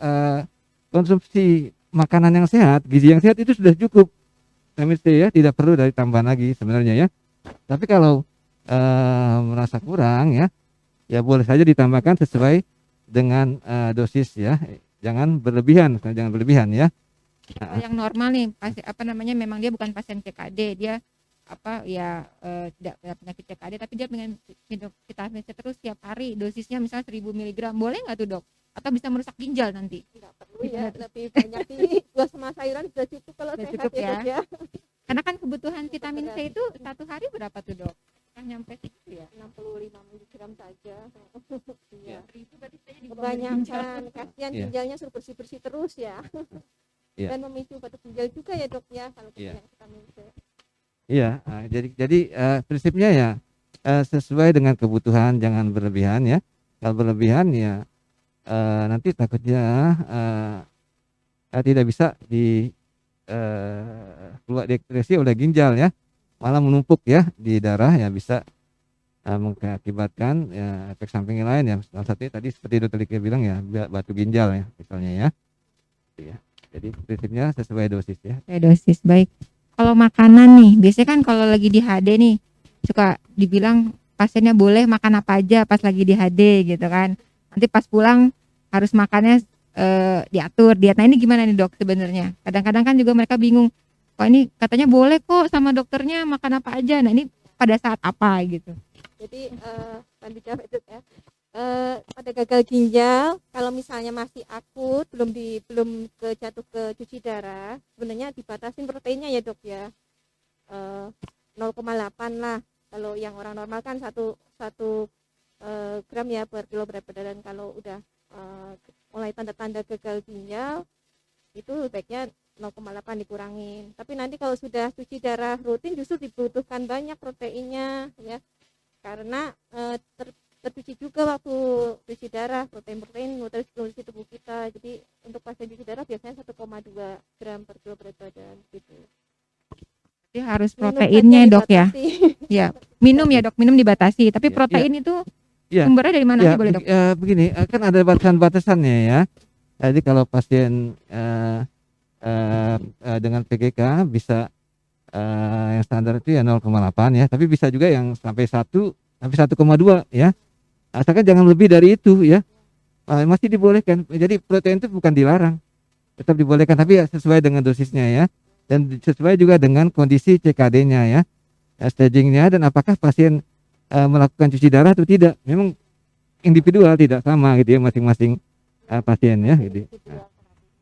konsumsi makanan yang sehat, gizi yang sehat itu sudah cukup vitamin C ya, tidak perlu dari tambahan lagi sebenarnya ya. Tapi kalau merasa kurang ya boleh saja ditambahkan sesuai dengan dosis ya. Jangan berlebihan ya. Kalau yang normal nih memang dia bukan pasien CKD, dia tidak punya penyakit CKD tapi dia pengen minum vitamin C terus tiap hari, dosisnya misalnya 1000 mg, boleh nggak tuh dok? Atau bisa merusak ginjal nanti? nggak perlu ya, lebih banyak di buah sama sayuran sudah cukup kalau Sudah sehat cukup ya ya. dok ya. Karena kan kebutuhan vitamin C itu satu hari berapa tuh dok? Kan nyampe segitu ya? 65 mg saja. Iya. Itu berarti saya juga Kebanyakan, kasihan Iya. ginjalnya suruh bersih-bersih terus ya. Iya. Dan memicu batuk ginjal juga ya dok ya kalau Iya. kekurangan vitamin C. Iya, jadi prinsipnya ya sesuai dengan kebutuhan, jangan berlebihan ya. Kalau berlebihan ya nanti takutnya tidak bisa keluar deteksi oleh ginjal ya, malah menumpuk ya di darah ya, bisa mengakibatkan ya efek samping yang lain ya. Salah satunya tadi seperti Dokter Diki bilang ya, batu ginjal ya misalnya ya. Iya. Jadi prinsipnya sesuai dosis ya. dosis baik. Kalau makanan nih, biasanya kan kalau lagi di HD nih suka dibilang pasiennya boleh makan apa aja pas lagi di HD gitu kan. Nanti pas pulang harus makannya diatur diet. Nah ini gimana nih dok sebenarnya? Kadang-kadang kan juga mereka bingung. Kok ini katanya boleh kok sama dokternya makan apa aja. Nah ini pada saat apa gitu? Jadi tadi jawab itu ya. Pada gagal ginjal kalau misalnya masih akut, belum jatuh ke cuci darah, sebenarnya dibatasin proteinnya ya dok ya. 0,8 lah. Kalau yang orang normal kan 1 gram ya per kilo berat badan. Kalau udah mulai tanda-tanda gagal ginjal itu baiknya 0,8 dikurangin. Tapi nanti kalau sudah cuci darah rutin justru dibutuhkan banyak proteinnya ya. Karena tercuci juga waktu cuci darah protein nutrisi tubuh kita. Jadi untuk pasien cuci darah biasanya 1,2 gram per kilo berat badan gitu. Jadi harus Minum proteinnya saja dok ya. dibatasi. Ya, minum ya dok, minum dibatasi. Tapi Iya. protein itu Iya. sumbernya dari mana Ya, sih boleh dok? begini, kan ada batasan-batasannya ya. Jadi kalau pasien dengan PGK bisa yang standar itu ya 0,8 ya, tapi bisa juga yang sampai 1 sampai 1,2 ya. Asalkan jangan lebih dari itu ya. Masih dibolehkan. Jadi protein itu bukan dilarang. Tetap dibolehkan tapi ya sesuai dengan dosisnya ya. Dan sesuai juga dengan kondisi CKD-nya ya. Stagingnya dan apakah pasien melakukan cuci darah atau tidak. Memang individual, tidak sama gitu ya masing-masing pasien ya gitu.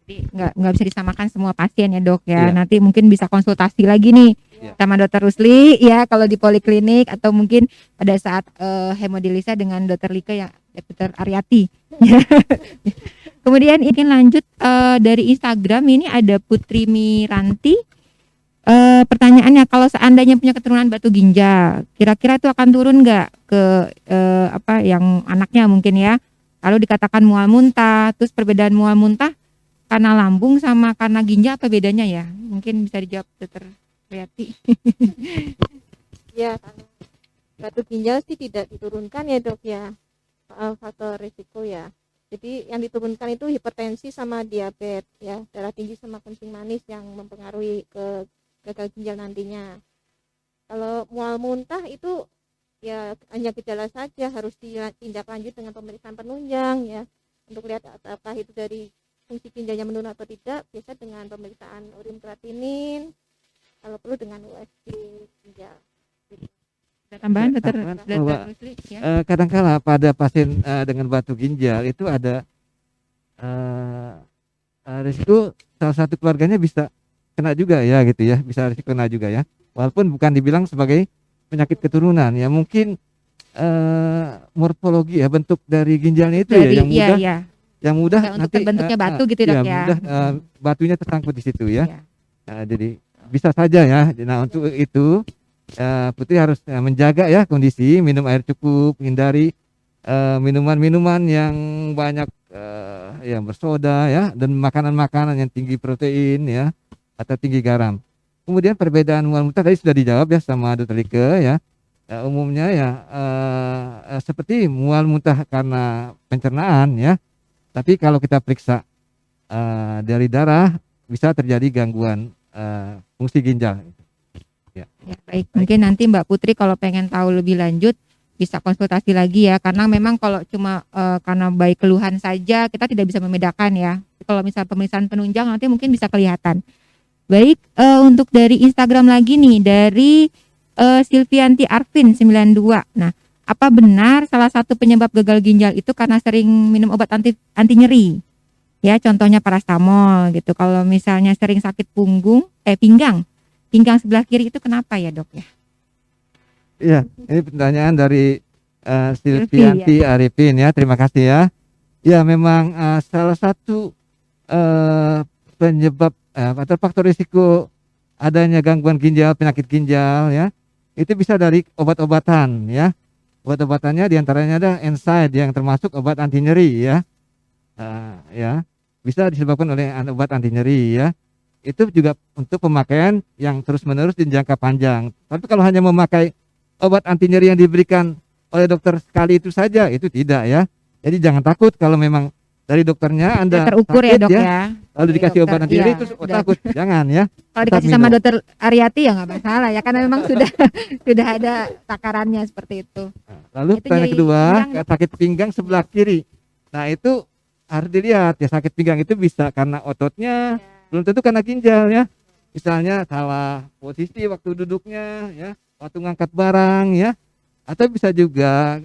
Jadi nggak bisa disamakan semua pasien ya dok ya. Iya. Nanti mungkin bisa konsultasi lagi nih Iya. sama dokter Rusli ya kalau di poliklinik, atau mungkin pada saat hemodialisa dengan dokter Lika ya, dokter Aryati. Kemudian ingin lanjut dari Instagram ini ada Putri Miranti. Pertanyaannya, kalau seandainya punya keturunan batu ginjal, kira-kira itu akan turun nggak ke yang anaknya mungkin ya? Lalu dikatakan mual muntah, terus perbedaan mual muntah karena lambung sama karena ginjal apa bedanya ya? Mungkin bisa dijawab dokter Riyati. Ya, karena batu ginjal sih tidak diturunkan ya dok ya, faktor risiko ya. Jadi yang diturunkan itu hipertensi sama diabetes ya, darah tinggi sama kencing manis yang mempengaruhi ke gagal ginjal nantinya. Kalau mual muntah itu ya hanya gejala saja, harus ditindak lanjut dengan pemeriksaan penunjang ya, untuk lihat apakah itu dari fungsi ginjalnya menurun atau tidak, biasa dengan pemeriksaan urin kreatinin, kalau perlu dengan USG ginjal. Ada tambahan dokter tambahan dokter bahwa, Rusli ya? kadangkala pada pasien dengan batu ginjal itu ada risiko salah satu keluarganya bisa kena juga ya gitu ya, bisa risiko kena juga ya, walaupun bukan dibilang sebagai penyakit keturunan ya, mungkin morfologi ya, bentuk dari ginjalnya itu ya Dari yang mudah iya. yang mudah Ya, untuk nanti terbentuknya batu gitu dok ya. mudah batunya tersangkut di situ ya. Iya. Jadi bisa saja ya. Nah untuk itu Putri harus menjaga ya kondisi, minum air cukup, hindari minuman-minuman yang banyak yang bersoda ya, dan makanan-makanan yang tinggi protein ya atau tinggi garam. Kemudian perbedaan mual muntah tadi sudah dijawab ya sama Dr. Rike ya. Umumnya ya seperti mual muntah karena pencernaan ya. Tapi kalau kita periksa dari darah bisa terjadi gangguan fungsi ginjal. Ya, baik. Mungkin nanti Mbak Putri kalau pengen tahu lebih lanjut bisa konsultasi lagi ya, karena memang kalau cuma karena baik keluhan saja kita tidak bisa membedakan ya. Kalau misalnya pemeriksaan penunjang nanti mungkin bisa kelihatan. Baik, untuk dari Instagram lagi nih, dari Silvianti Arvin 92. Nah, apa benar salah satu penyebab gagal ginjal itu karena sering minum obat anti nyeri? Ya, contohnya paracetamol gitu. Kalau misalnya sering sakit pinggang sebelah kiri itu kenapa ya, Dok ya? Iya, ini pertanyaan dari Silvianti Arifin ya. Terima kasih ya. Ya, memang salah satu penyebab atau faktor risiko adanya gangguan ginjal, penyakit ginjal ya, itu bisa dari obat-obatan ya. Obat-obatannya diantaranya ada NSAID yang termasuk obat anti nyeri ya. Ya, bisa disebabkan oleh obat anti nyeri ya. Itu juga untuk pemakaian yang terus-menerus di jangka panjang. Tapi kalau hanya memakai obat anti nyeri yang diberikan oleh dokter sekali itu saja, itu tidak ya. Jadi jangan takut kalau memang dari dokternya Anda terukur sakit ya, Dok ya. lalu dikasih dokter, obat anti nyeri iya, terus takut, jangan ya. Kalau Tetap dikasih sama minum. dokter Ariati ya nggak masalah ya, karena memang sudah sudah ada takarannya seperti itu. Lalu Itu pertanyaan nyeri kedua, pinggang, sakit pinggang sebelah kiri. Nah itu harus dilihat ya, sakit pinggang itu bisa karena ototnya, belum tentu karena ginjal ya. Misalnya salah posisi waktu duduknya ya, waktu ngangkat barang ya, atau bisa juga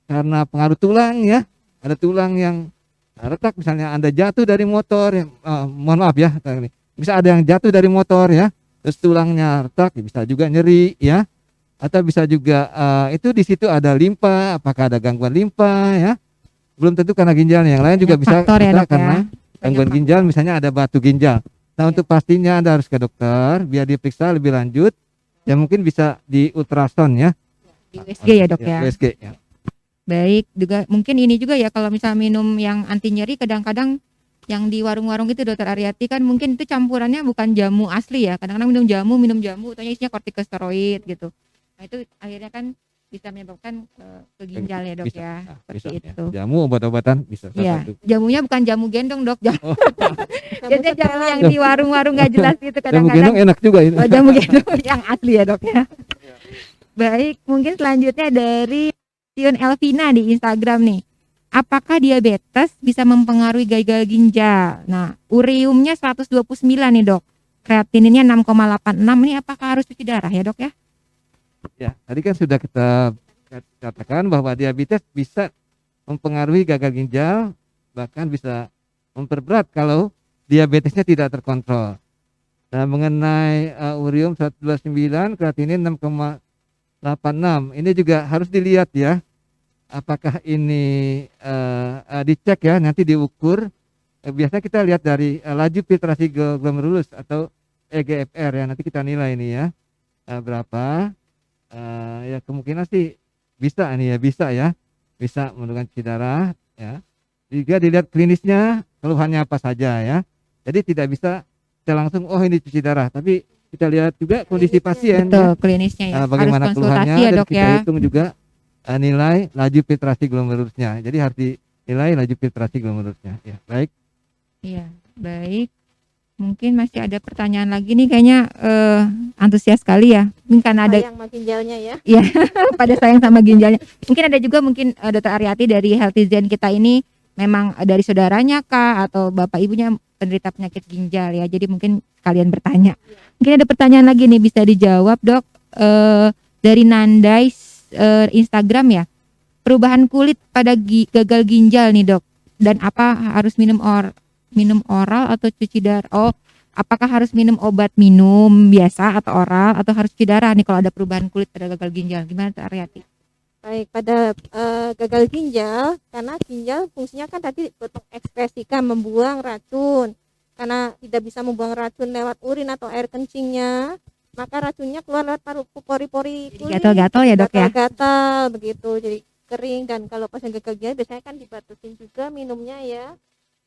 karena pengaruh tulang ya, ada tulang yang retak, misalnya Anda jatuh dari motor ya, mohon maaf ya, bisa ada yang jatuh dari motor ya, terus tulangnya retak, bisa juga nyeri ya, atau bisa juga itu di situ ada limpa, apakah ada gangguan limpa ya, belum tentu karena ginjalnya, yang lain juga banyak bisa faktor ya, Dok, karena ya. gangguan Banyak ginjal, faktor. misalnya ada batu ginjal. Nah untuk pastinya Anda harus ke dokter biar diperiksa lebih lanjut, ya mungkin bisa di ultrasound ya, Di USG ya, Dok ya. USG ya. Baik, juga mungkin ini juga ya, kalau misalnya minum yang anti nyeri kadang-kadang yang di warung-warung itu dokter Ariati kan mungkin itu campurannya bukan jamu asli ya. Kadang-kadang minum jamu ternyata isinya kortikosteroid gitu. Nah, itu akhirnya kan bisa menyebabkan ke ginjal ya, Dok Bisa. ya. Nah, Seperti bisa, ya. itu. Jamu obat-obatan bisa salah Iya, satu. jamunya bukan jamu gendong, Dok. Oh, Biasanya jamu yang di warung-warung nggak jelas gitu jamu gendong kadang-kadang. enak juga ini. Oh, jamu gendong yang asli ya, Dok ya. Baik, mungkin selanjutnya dari Tion Elvina di Instagram nih. Apakah diabetes bisa mempengaruhi gagal ginjal? Nah, uriumnya 129 nih, Dok. Kreatininnya 6,86. Ini apakah harus cuci darah ya, Dok ya? Ya, tadi kan sudah kita katakan bahwa diabetes bisa mempengaruhi gagal ginjal, bahkan bisa memperberat kalau diabetesnya tidak terkontrol. Nah, mengenai urium 129, kreatinin 6,86, ini juga harus dilihat ya, apakah ini dicek ya, nanti diukur. Biasanya kita lihat dari laju filtrasi glomerulus atau EGFR ya, nanti kita nilai ini ya, berapa. Ya kemungkinan sih bisa ini ya, bisa menurunkan cuci darah ya. Juga dilihat klinisnya, keluhannya apa saja ya. Jadi tidak bisa kita langsung oh ini cuci darah, tapi kita lihat juga kondisi pasien Betul, ya. klinisnya ya. Bagaimana Harus keluhannya konsultasi ya, dan Dok kita ya. hitung juga nilai laju filtrasi glomerulusnya. Jadi harus dinilai laju filtrasi glomerulusnya ya. Baik. Iya, baik. Mungkin masih ada pertanyaan lagi nih kayaknya antusias sekali ya. Mungkin karena ada Sayang sama ginjalnya ya. pada sayang sama ginjalnya. Mungkin ada juga mungkin Dokter Aryati dari Healthy Zen kita ini memang dari saudaranya kah atau bapak ibunya penderita penyakit ginjal ya. Jadi mungkin kalian bertanya. Mungkin ada pertanyaan lagi nih bisa dijawab Dok. Dari Nandai Instagram ya. Perubahan kulit pada gagal ginjal nih Dok. Dan apa harus minum oral atau cuci darah? Oh, apakah harus minum obat minum biasa atau oral atau harus cuci darah nih kalau ada perubahan kulit pada gagal ginjal? Gimana Dok Aryati? Baik, pada gagal ginjal, karena ginjal fungsinya kan tadi untuk ekspresikan membuang racun. Karena tidak bisa membuang racun lewat urin atau air kencingnya, maka racunnya keluar lewat pori-pori kulit. Gatal-gatal ya Dok ya? Gatal-gatal begitu, jadi kering. Dan kalau pasien gagal ginjal biasanya kan dibatasin juga minumnya ya,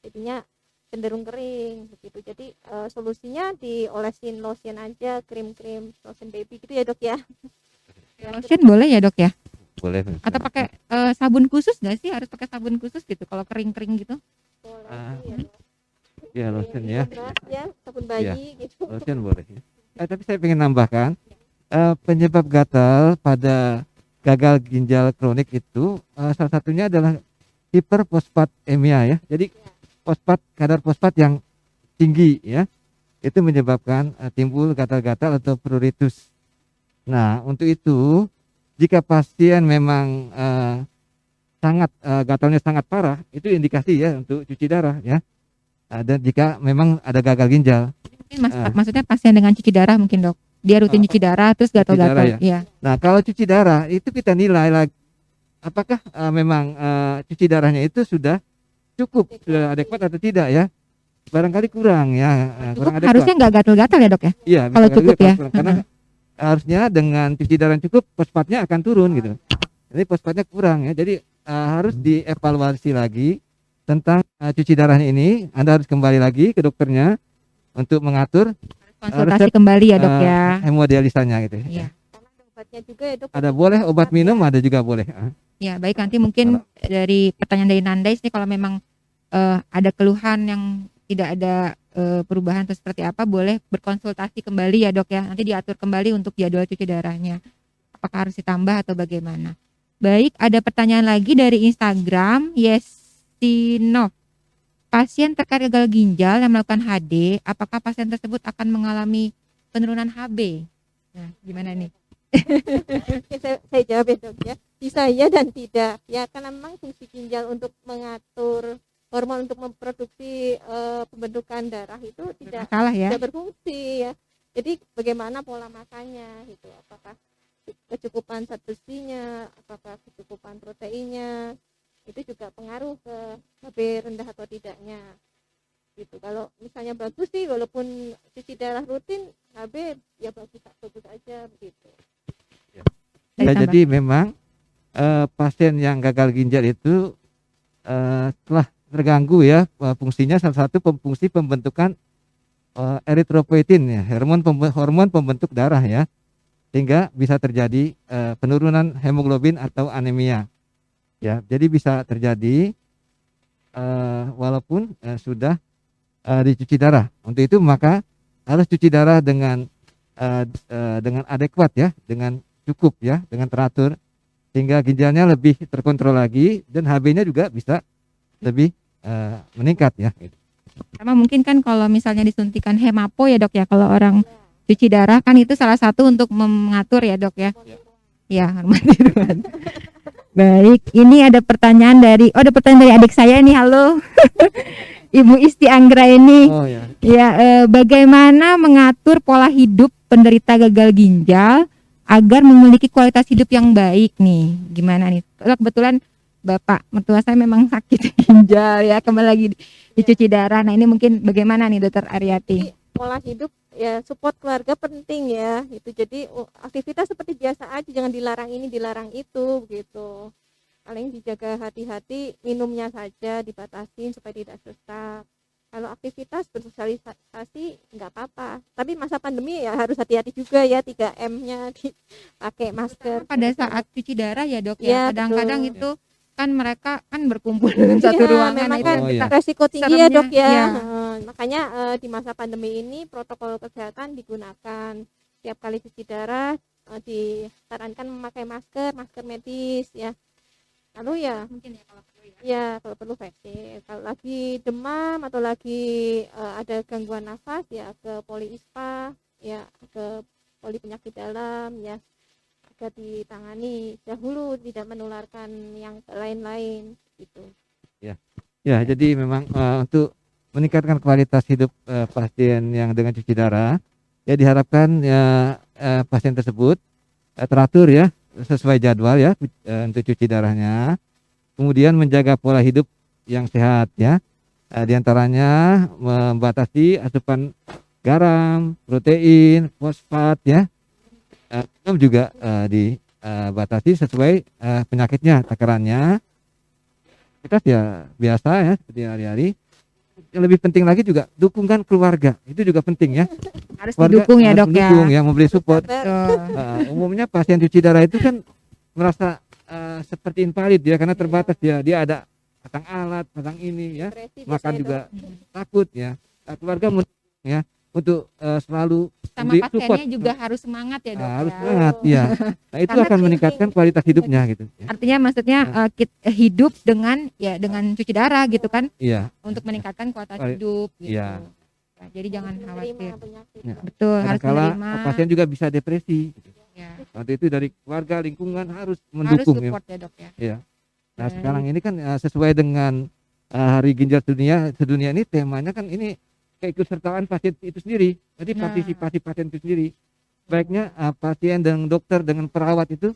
jadinya cenderung kering begitu. Jadi solusinya diolesin lotion aja, krim-krim lotion baby gitu ya Dok ya. Lotion boleh ya Dok ya? Boleh. Atau pakai sabun khusus nggak sih? Harus pakai sabun khusus gitu kalau kering-kering gitu? Boleh Ah. ya, Dok. Ya lotion ya. Ya, sabun bayi gitu. Lotion boleh. Tapi saya ingin nambahkan penyebab gatal pada gagal ginjal kronik itu salah satunya adalah hiperfosfatemia ya. Jadi kadar fosfat yang tinggi ya, itu menyebabkan timbul gatal-gatal atau pruritus. Nah untuk itu jika pasien memang gatalnya sangat parah, itu indikasi ya untuk cuci darah ya. Dan jika memang ada gagal ginjal. Mungkin maksudnya pasien dengan cuci darah mungkin Dok. Dia rutin cuci darah terus gatal-gatal. Ya. Iya. Nah kalau cuci darah itu kita nilai lagi apakah memang cuci darahnya itu sudah cukup, sudah adekuat atau tidak ya. Barangkali kurang ya. Kurang adekuat. Harusnya nggak gatal-gatal ya Dok ya? Iya. Kalau cukup ya. Karena harusnya dengan cuci darah yang cukup fosfatnya akan turun gitu. Jadi fosfatnya kurang ya. Jadi harus dievaluasi lagi tentang cuci darahnya ini. Anda harus kembali lagi ke dokternya untuk mengatur konsultasi kembali ya Dok ya. Hemodialisanya gitu. Iya. Karena ada obatnya juga ya Dok. Ada boleh obat minum, ada juga boleh. Ya baik, nanti mungkin dari pertanyaan dari Nandais nih kalau memang ada keluhan yang tidak ada perubahan atau seperti apa, boleh berkonsultasi kembali ya Dok ya. Nanti diatur kembali untuk jadwal cuci darahnya. Apakah harus ditambah atau bagaimana? Baik, ada pertanyaan lagi dari Instagram Yesinov. Pasien terkait gagal ginjal yang melakukan HD, apakah pasien tersebut akan mengalami penurunan HB? Nah, gimana nih? saya jawab ya Dok ya. Bisa ya dan tidak. Ya karena memang fungsi ginjal untuk mengatur hormon untuk memproduksi pembentukan darah itu tidak berfungsi ya. Jadi bagaimana pola makannya gitu, apakah kecukupan zat besinya, apakah kecukupan proteinnya, itu juga pengaruh ke HB rendah atau tidaknya gitu. Kalau misalnya bagus sih walaupun cuci darah rutin, HB ya bagus aja begitu ya. Jadi memang pasien yang gagal ginjal itu telah terganggu ya fungsinya, salah satu fungsi pembentukan eritropoietin ya, hormon pembentuk darah ya, sehingga bisa terjadi penurunan hemoglobin atau anemia ya. Jadi bisa terjadi walaupun sudah dicuci darah. Untuk itu maka harus cuci darah dengan adekuat ya, dengan cukup ya, dengan teratur, sehingga ginjalnya lebih terkontrol lagi dan HB-nya juga bisa lebih meningkat ya. Sama mungkin kan kalau misalnya disuntikan hemapo ya Dok ya, kalau orang cuci darah kan itu salah satu untuk mengatur ya Dok ya. Ya, hormon tiruan. Baik, ini ada pertanyaan dari adik saya nih. Halo. Ibu Isti Anggra ini. Oh ya. Ya, bagaimana mengatur pola hidup penderita gagal ginjal agar memiliki kualitas hidup yang baik nih? Gimana nih? Kebetulan Bapak mertua saya memang sakit ginjal ya, kembali lagi dicuci darah. Nah, ini mungkin bagaimana nih Dokter Aryati? Pola hidup ya, support keluarga penting ya. Itu jadi aktivitas seperti biasa aja, jangan dilarang ini, dilarang itu gitu. Paling dijaga hati-hati, minumnya saja dibatasin supaya tidak sesak. Kalau aktivitas bersosialisasi nggak apa-apa. Tapi masa pandemi ya harus hati-hati juga ya, 3M-nya dipakai masker. Pada saat cuci darah ya Dok ya, kadang-kadang betul. itu kan mereka kan berkumpul dalam satu ruangan. Memang itu kan resiko tinggi ya Dok ya. Makanya di masa pandemi ini protokol kesehatan digunakan. Tiap kali cuci darah disarankan memakai masker medis ya. Lalu ya Mungkin ya kalau perlu ya. ya kalau perlu vaksin. Kalau lagi demam atau lagi ada gangguan nafas ya ke Poliispa ya, ke Poli Penyakit Dalam ya, agar ditangani dahulu tidak menularkan yang lain-lain gitu. Ya, jadi memang untuk meningkatkan kualitas hidup pasien yang dengan cuci darah, ya diharapkan ya pasien tersebut teratur ya sesuai jadwal ya untuk cuci darahnya. Kemudian menjaga pola hidup yang sehat ya. Di antaranya membatasi asupan garam, protein, fosfat ya. Minum juga dibatasi sesuai penyakitnya, takarannya. Kita ya biasa ya seperti hari-hari. Yang lebih penting lagi juga dukungan keluarga, itu juga penting ya. Harus Keluarga didukung ya harus dok ya. mendukung ya, memberi support. Sabar. Tuh. Umumnya pasien cuci darah itu kan merasa seperti invalid ya, karena terbatas ya, dia ada pasang alat, pasang ini ya, Depresi makan biasanya, juga Dok. takut ya. Keluarga mendukung ya untuk selalu Sama memberi pasiennya support. juga harus semangat ya dok Harus ya. semangat ya. Nah itu Karena akan meningkatkan kualitas hidupnya gitu ya. Artinya maksudnya hidup dengan cuci darah gitu kan, Iya. untuk meningkatkan kualitas Kuali- hidup gitu. iya. Ya, jadi jangan khawatir. Menerima penyakit. Ya. Betul, harus Kadangkala menerima. pasien juga bisa depresi. Ya. Waktu itu dari keluarga, lingkungan harus Harus mendukung ya. support ya dok ya. Iya. Nah Baik. sekarang ini kan sesuai dengan Hari Ginjal Sedunia ini temanya kan ini keikutsertaan pasien itu sendiri. Jadi Nah. partisipasi pasien itu sendiri. Baiknya pasien dan dokter dengan perawat itu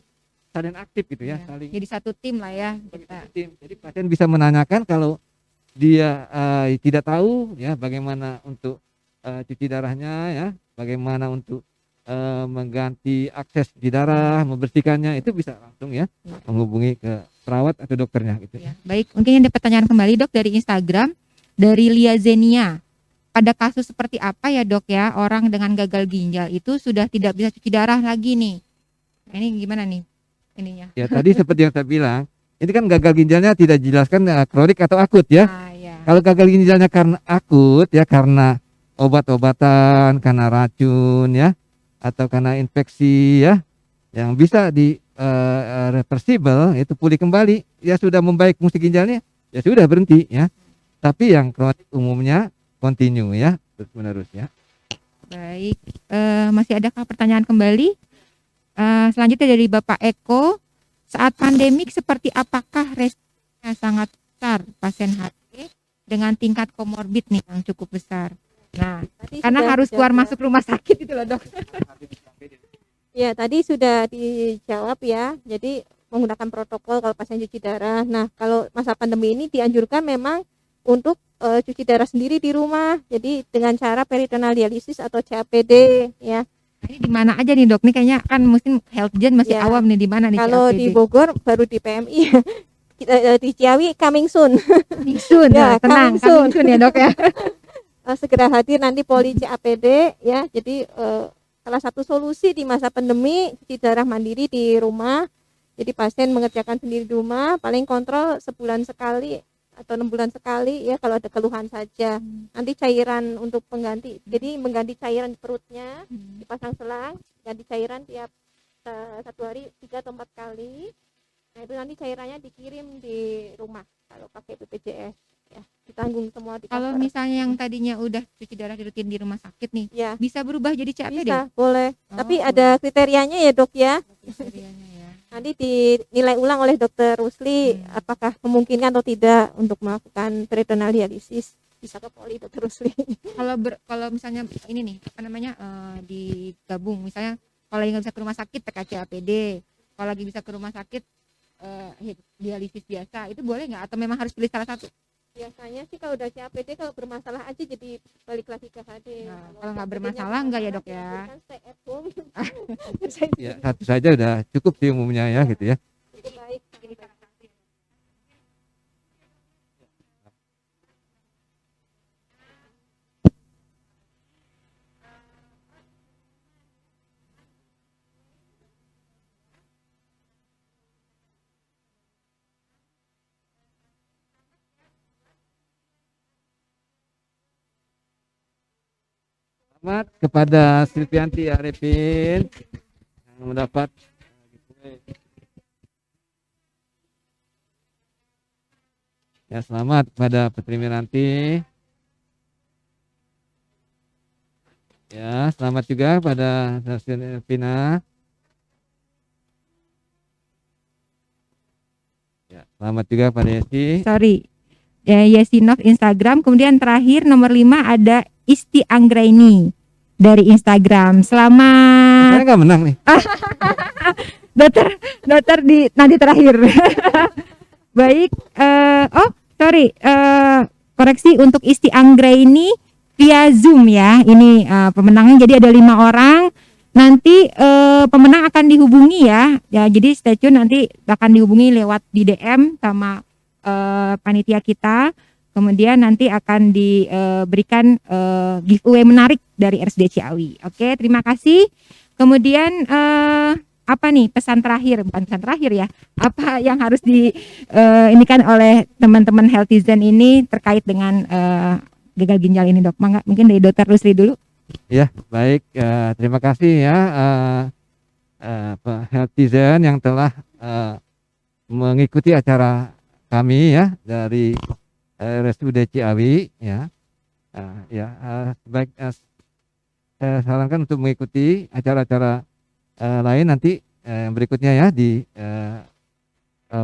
saling aktif gitu ya, Ya. saling Jadi satu tim lah ya kita. tim. Jadi pasien bisa menanyakan kalau dia tidak tahu ya bagaimana untuk cuci darahnya ya, bagaimana untuk mengganti akses di darah, membersihkannya, itu bisa langsung ya menghubungi ke perawat atau dokternya gitu. Ya. Baik, mungkin ada pertanyaan kembali dok dari Instagram dari Lia Zenia. Pada kasus seperti apa ya dok ya, orang dengan gagal ginjal itu sudah tidak bisa cuci darah lagi nih. Nah, ini gimana nih ininya? Ya tadi seperti yang saya bilang, ini kan gagal ginjalnya tidak dijelaskan kronik atau akut ya. Ah, ya. Kalau gagal ginjalnya karena akut ya, karena obat-obatan, karena racun ya, atau karena infeksi ya, yang bisa di reversible, itu pulih kembali, ya sudah membaik fungsi ginjalnya, ya sudah berhenti ya. Tapi yang kronik umumnya continue ya, terus menerus ya. Baik, masih adakah pertanyaan kembali? Selanjutnya dari Bapak Eko, saat pandemik seperti apakah resikonya sangat besar pasien HIV dengan tingkat komorbid nih yang cukup besar? Nah, Tadi karena sudah harus keluar dijawab. masuk rumah sakit itu loh dok. Ya, tadi sudah dijawab ya. Jadi menggunakan protokol kalau pasien cuci darah. Nah, kalau masa pandemi ini dianjurkan memang untuk cuci darah sendiri di rumah. Jadi dengan cara peritoneal dialisis atau CAPD ya. Nah, ini di mana aja nih dok? Nih kayaknya kan mungkin health gen masih Ya, awam nih, di mana nih Kalau CAPD? di Bogor baru di PMI. Di Ciawi coming soon. Coming Ya, tenang, coming soon. coming soon ya dok ya. Segera hadir nanti poli CAPD ya. Jadi salah satu solusi di masa pandemi cuci darah mandiri di rumah. Jadi pasien mengerjakan sendiri di rumah, paling kontrol sebulan sekali atau 6 bulan sekali ya kalau ada keluhan saja. Nanti cairan untuk pengganti, jadi mengganti cairan di perutnya, dipasang selang, ganti cairan tiap 1 hari 3 atau 4 kali. Nah itu nanti cairannya dikirim di rumah kalau pakai BPJS ya, ditanggung semua di Kalau cover. misalnya yang tadinya udah cuci darah rutin di rumah sakit nih, Ya bisa berubah jadi CAPD? bisa, boleh. Oh, Tapi ada kriterianya ya dok ya. kriterianya ya. Nanti dinilai ulang oleh dokter Rusli apakah memungkinkan atau tidak untuk melakukan peritoneal dialisis. Bisa ke poli dokter Rusli. Kalau misalnya ini nih apa namanya digabung, misalnya kalau lagi nggak bisa ke rumah sakit TK CAPD, kalau lagi bisa ke rumah sakit dialisis biasa, itu boleh nggak atau memang harus pilih salah satu? Biasanya sih kalau udah CAPD kalau bermasalah aja jadi balik lagi ke HD. Nah, kalau nggak CAPD-nya bermasalah nggak ya, Dok, ya? dianjurkan stay at home. Ya satu saja udah cukup sih umumnya ya gitu ya. Cukup baik. Selamat kepada Silvianti Arifin yang mendapat ya, selamat kepada Putri Miranti. Ya, selamat juga pada Vina. Ya, selamat juga pada Yesi. Sorry. Ya, Yesinov Instagram. Kemudian terakhir nomor 5 ada Isti Anggraini dari Instagram. Selamat. Saya nggak menang nih. dokter di nanti terakhir. Baik. Koreksi untuk Isti Anggraini via Zoom ya. Ini pemenangnya, jadi ada 5 orang. Nanti pemenang akan dihubungi ya. Ya, jadi stay tune, nanti akan dihubungi lewat di DM sama panitia kita. Kemudian nanti akan diberikan giveaway menarik dari RSUD Ciawi. Oke, terima kasih. Kemudian apa nih pesan terakhir, bukan pesan terakhir ya, apa yang harus inikan oleh teman-teman Healthizen ini terkait dengan gagal ginjal ini, Dok? Mungkin dari Dr. Rusli dulu. Ya, baik. Terima kasih ya Pak Healthizen yang telah mengikuti acara kami ya dari RSUD Ciawi ya. Baik, saya sarankan untuk mengikuti acara-acara lain nanti berikutnya ya di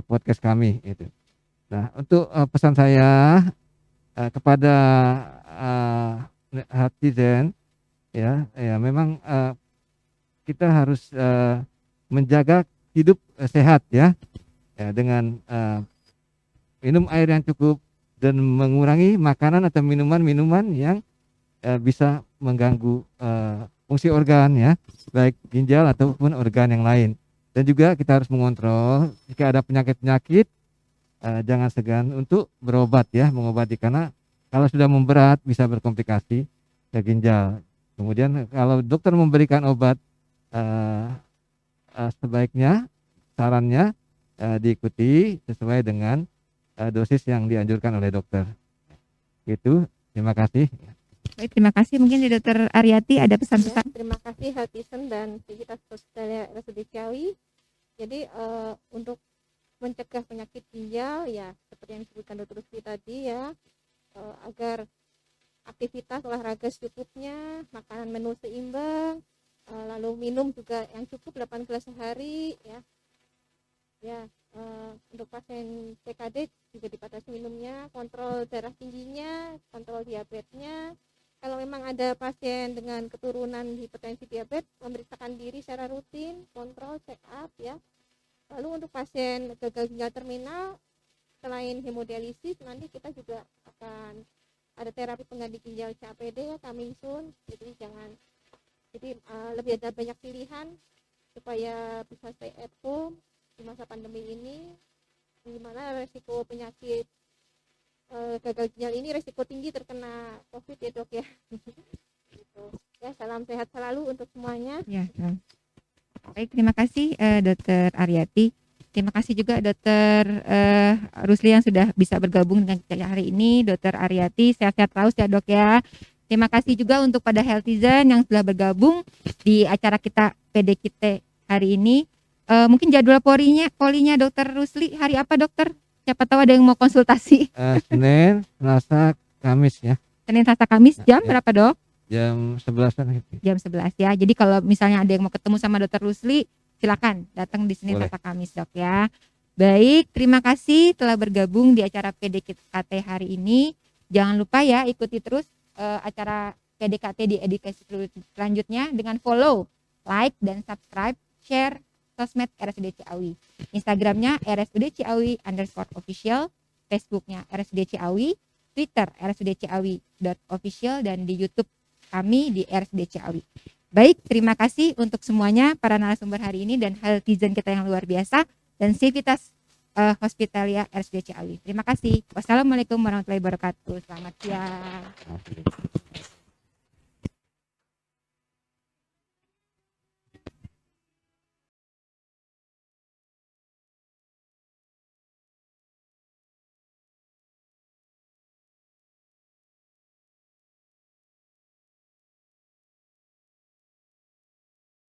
podcast kami itu. Nah, untuk pesan saya kepada Healthizen ya memang kita harus menjaga hidup sehat ya dengan minum air yang cukup dan mengurangi makanan atau minuman-minuman yang bisa mengganggu fungsi organ ya, baik ginjal ataupun organ yang lain. Dan juga kita harus mengontrol jika ada penyakit-penyakit, jangan segan untuk berobat ya, mengobati, karena kalau sudah memberat bisa berkomplikasi ke ginjal. Kemudian kalau dokter memberikan obat, sebaiknya sarannya diikuti sesuai dengan dosis yang dianjurkan oleh dokter. Itu, terima kasih. Baik, terima kasih. Mungkin di Dr. Aryati ada pesan-pesan. Ya, terima kasih Healthizen dan Civitas Hospitalia RSUD Ciawi. Jadi untuk mencegah penyakit ginjal ya seperti yang disebutkan Dr. Rusli tadi ya, agar aktivitas olahraga secukupnya, makanan menu seimbang, lalu minum juga yang cukup 8 gelas sehari ya. Untuk pasien PKD juga dibatasi minumnya, kontrol darah tingginya, kontrol diabetesnya. Kalau memang ada pasien dengan keturunan hipertensi diabetes, memeriksakan diri secara rutin, kontrol check up ya. Lalu untuk pasien gagal ginjal terminal, selain hemodialisis, nanti kita juga akan ada terapi pengganti ginjal CAPD ya, coming soon. Jadi lebih ada banyak pilihan supaya bisa stay at home di masa pandemi ini, di mana resiko penyakit gagal ginjal ini resiko tinggi terkena COVID ya, Dok ya. Gitu. Ya, salam sehat selalu untuk semuanya. Ya, baik, terima kasih Dr. Aryati. Terima kasih juga Dr. Rusli yang sudah bisa bergabung dengan kita hari ini. Dr. Aryati, sehat-sehat terus ya, Dok ya. Terima kasih juga untuk pada Healthizen yang sudah bergabung di acara kita PDKT hari ini. Mungkin jadwal polinya Dr. Rusli hari apa, Dokter? Siapa tahu ada yang mau konsultasi. Senin, Selasa, Kamis ya. Senin, Selasa, Kamis jam berapa, Dok? Jam 11-an gitu. Jam 11 ya. Jadi kalau misalnya ada yang mau ketemu sama Dr. Rusli, silakan datang di Senin, Selasa, Kamis, Dok ya. Baik, terima kasih telah bergabung di acara PDKT hari ini. Jangan lupa ya ikuti terus acara PDKT di edukasi selanjutnya dengan follow, like, dan subscribe, share sosmed RSUD Ciawi. Instagramnya RSUD Ciawi _official, Facebooknya RSUD Ciawi, Twitter RSUD Ciawi.official, dan di YouTube kami di RSUD Ciawi. Baik, terima kasih untuk semuanya para narasumber hari ini dan Healthizen kita yang luar biasa dan Civitas Hospitalia RSUD Ciawi. Terima kasih. Wassalamualaikum warahmatullahi wabarakatuh. Selamat siang.